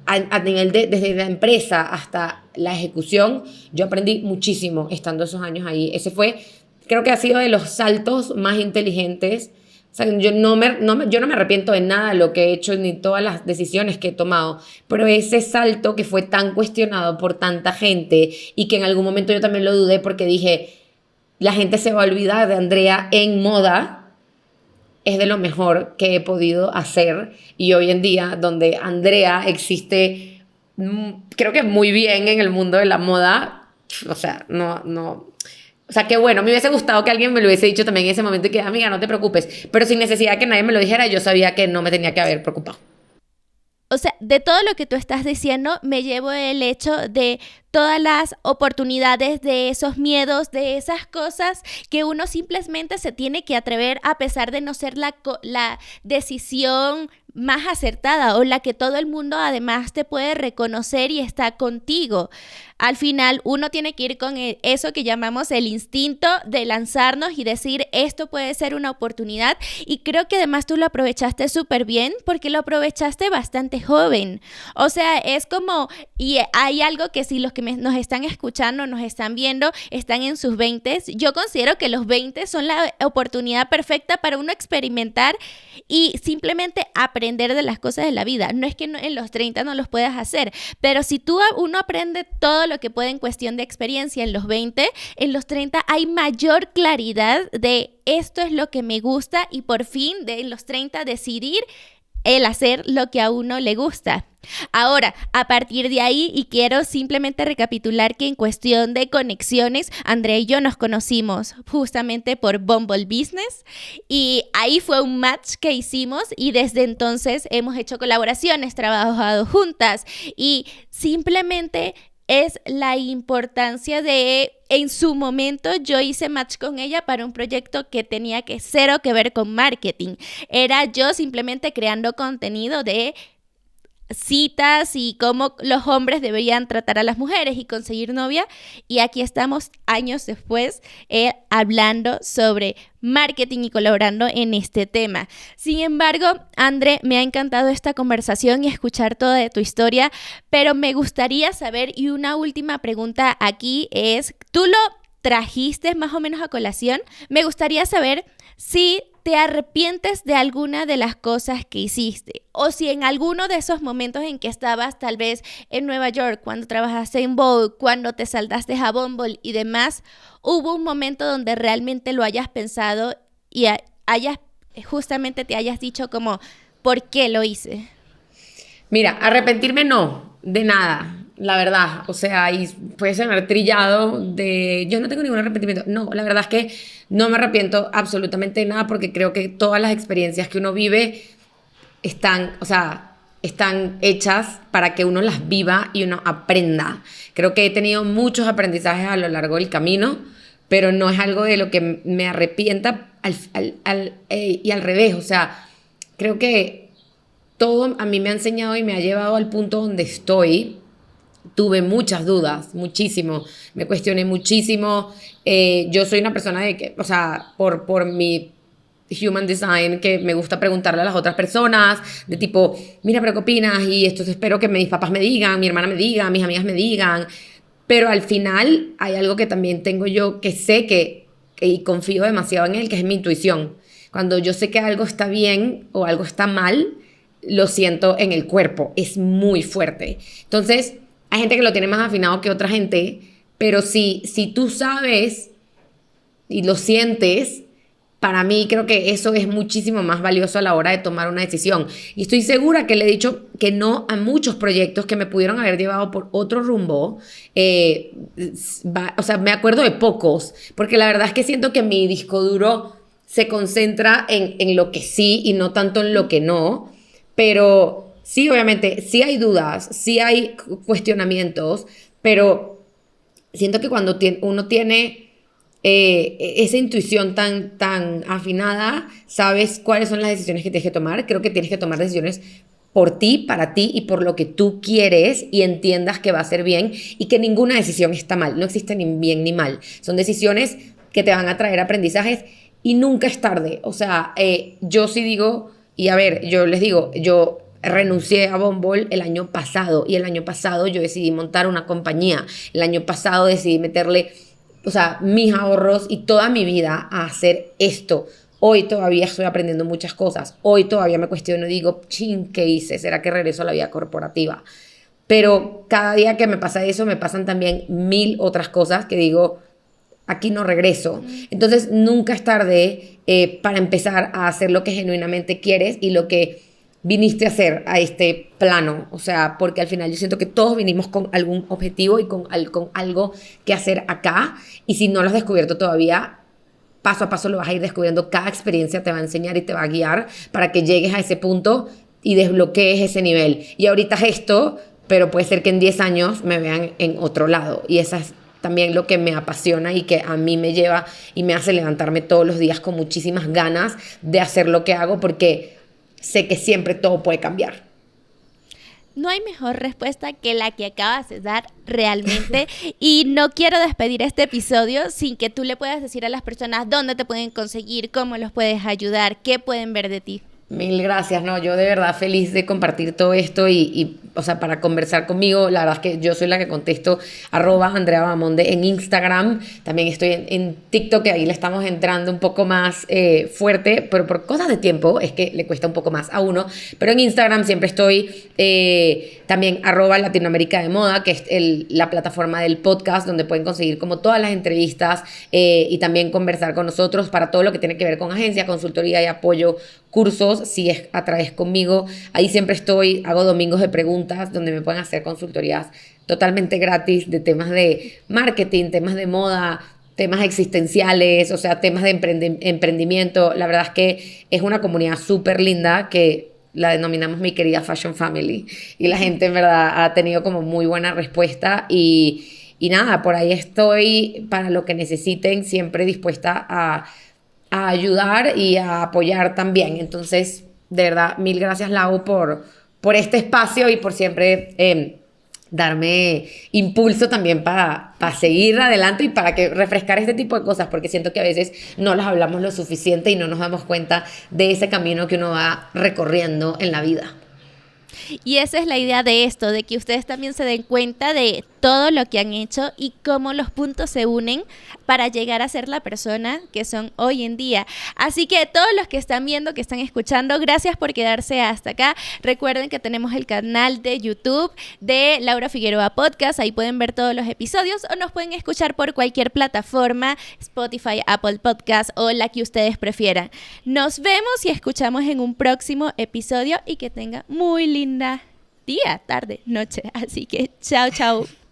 a nivel desde la empresa hasta la ejecución, yo aprendí muchísimo estando esos años ahí. Ese fue, creo que ha sido de los saltos más inteligentes, sea, yo no me arrepiento de nada de lo que he hecho ni todas las decisiones que he tomado, pero ese salto que fue tan cuestionado por tanta gente y que en algún momento yo también lo dudé porque dije, la gente se va a olvidar de Andrea en moda, es de lo mejor que he podido hacer. Y hoy en día, donde Andrea existe, creo que muy bien en el mundo de la moda, o sea, no. O sea, qué bueno, me hubiese gustado que alguien me lo hubiese dicho también en ese momento y que, amiga, no te preocupes. Pero sin necesidad de que nadie me lo dijera, yo sabía que no me tenía que haber preocupado. O sea, de todo lo que tú estás diciendo, me llevo el hecho de todas las oportunidades, de esos miedos, de esas cosas que uno simplemente se tiene que atrever a pesar de no ser la decisión más acertada o la que todo el mundo además te puede reconocer y está contigo. Al final uno tiene que ir con eso que llamamos el instinto de lanzarnos y decir esto puede ser una oportunidad, y creo que además tú lo aprovechaste súper bien porque lo aprovechaste bastante joven. O sea, es como, y hay algo que si los que nos están escuchando, nos están viendo, están en sus 20s, yo considero que los 20 son la oportunidad perfecta para uno experimentar y simplemente aprender de las cosas de la vida. No es que en los 30 no los puedas hacer, pero si uno aprende todo lo que puede en cuestión de experiencia en los 20, en los 30 hay mayor claridad de esto es lo que me gusta y por fin en los 30 decidir el hacer lo que a uno le gusta. Ahora, a partir de ahí, y quiero simplemente recapitular que en cuestión de conexiones, Andrea y yo nos conocimos justamente por Bumble Business y ahí fue un match que hicimos y desde entonces hemos hecho colaboraciones, trabajado juntas y simplemente es la importancia de, en su momento yo hice match con ella para un proyecto que tenía cero que ver con marketing. Era yo simplemente creando contenido de citas y cómo los hombres deberían tratar a las mujeres y conseguir novia. Y aquí estamos años después hablando sobre marketing y colaborando en este tema. Sin embargo, André, me ha encantado esta conversación y escuchar toda de tu historia, pero me gustaría saber, y una última pregunta aquí es, ¿tú lo trajiste más o menos a colación? Me gustaría saber si te arrepientes de alguna de las cosas que hiciste o si en alguno de esos momentos en que estabas tal vez en Nueva York, cuando trabajaste en Vogue, cuando te saltaste a Bumble y demás, hubo un momento donde realmente lo hayas pensado y justamente te hayas dicho como, ¿por qué lo hice? Mira, arrepentirme no, de nada, la verdad. O sea, y puede sonar trillado de... Yo no tengo ningún arrepentimiento. No, la verdad es que no me arrepiento absolutamente de nada porque creo que todas las experiencias que uno vive están, o sea, están hechas para que uno las viva y uno aprenda. Creo que he tenido muchos aprendizajes a lo largo del camino, pero no es algo de lo que me arrepienta y al revés. O sea, creo que todo a mí me ha enseñado y me ha llevado al punto donde estoy. Tuve muchas dudas, muchísimo. Me cuestioné muchísimo. Yo soy una persona de que, o sea, por mi human design, que me gusta preguntarle a las otras personas, de tipo, mira, pero ¿qué opinas? Y esto espero que mis papás me digan, mi hermana me diga, mis amigas me digan. Pero al final hay algo que también tengo yo que sé y confío demasiado en él, que es mi intuición. Cuando yo sé que algo está bien o algo está mal, lo siento en el cuerpo. Es muy fuerte. Entonces, hay gente que lo tiene más afinado que otra gente, pero si tú sabes y lo sientes, para mí creo que eso es muchísimo más valioso a la hora de tomar una decisión. Y estoy segura que le he dicho que no a muchos proyectos que me pudieron haber llevado por otro rumbo. O sea, me acuerdo de pocos, porque la verdad es que siento que mi disco duro se concentra en lo que sí y no tanto en lo que no. Pero sí, obviamente, sí hay dudas, sí hay cuestionamientos, pero siento que cuando uno tiene esa intuición tan afinada, sabes cuáles son las decisiones que tienes que tomar. Creo que tienes que tomar decisiones por ti, para ti y por lo que tú quieres y entiendas que va a ser bien y que ninguna decisión está mal. No existe ni bien ni mal. Son decisiones que te van a traer aprendizajes y nunca es tarde. O sea, yo sí digo, y a ver, yo les digo, yo renuncié a Bumble el año pasado y el año pasado yo decidí montar una compañía. El año pasado decidí meterle, o sea, mis ahorros y toda mi vida a hacer esto. Hoy todavía estoy aprendiendo muchas cosas. Hoy todavía me cuestiono y digo, chin, ¿qué hice? ¿Será que regreso a la vida corporativa? Pero cada día que me pasa eso, me pasan también 1000 otras cosas que digo, aquí no regreso. Entonces, nunca es tarde para empezar a hacer lo que genuinamente quieres y lo que viniste a hacer a este plano. O sea, porque al final yo siento que todos vinimos con algún objetivo y con algo que hacer acá. Y si no lo has descubierto todavía, paso a paso lo vas a ir descubriendo. Cada experiencia te va a enseñar y te va a guiar para que llegues a ese punto y desbloquees ese nivel. Y ahorita es esto, pero puede ser que en 10 años me vean en otro lado. Y esa es también lo que me apasiona y que a mí me lleva y me hace levantarme todos los días con muchísimas ganas de hacer lo que hago, porque sé que siempre todo puede cambiar. No hay mejor respuesta que la que acabas de dar realmente. Y no quiero despedir este episodio sin que tú le puedas decir a las personas dónde te pueden conseguir, cómo los puedes ayudar, qué pueden ver de ti. Mil gracias, no, yo de verdad feliz de compartir todo esto y o sea, para conversar conmigo, la verdad es que yo soy la que contesto, @AndreaBahamonde en Instagram, también estoy en TikTok, que ahí le estamos entrando un poco más fuerte, pero por cosas de tiempo es que le cuesta un poco más a uno, pero en Instagram siempre estoy también @Latinoamérica de Moda, que es la plataforma del podcast donde pueden conseguir como todas las entrevistas y también conversar con nosotros para todo lo que tiene que ver con agencia, consultoría y apoyo, cursos, si es a través conmigo. Ahí siempre estoy, hago domingos de preguntas donde me pueden hacer consultorías totalmente gratis de temas de marketing, temas de moda, temas existenciales, o sea, temas de emprendimiento. La verdad es que es una comunidad súper linda que la denominamos mi querida Fashion Family. Y la gente en verdad ha tenido como muy buena respuesta y nada, por ahí estoy para lo que necesiten, siempre dispuesta a ayudar y a apoyar también. Entonces, de verdad, mil gracias, Lau, por este espacio y por siempre darme impulso también para seguir adelante y para que refrescar este tipo de cosas, porque siento que a veces no las hablamos lo suficiente y no nos damos cuenta de ese camino que uno va recorriendo en la vida. Y esa es la idea de esto, de que ustedes también se den cuenta de todo lo que han hecho y cómo los puntos se unen para llegar a ser la persona que son hoy en día. Así que todos los que están viendo, que están escuchando, gracias por quedarse hasta acá. Recuerden que tenemos el canal de YouTube de Laura Figueroa Podcast, ahí pueden ver todos los episodios o nos pueden escuchar por cualquier plataforma, Spotify, Apple Podcast o la que ustedes prefieran. Nos vemos y escuchamos en un próximo episodio y que tengan muy linda día, tarde, noche. Así que chao, chao.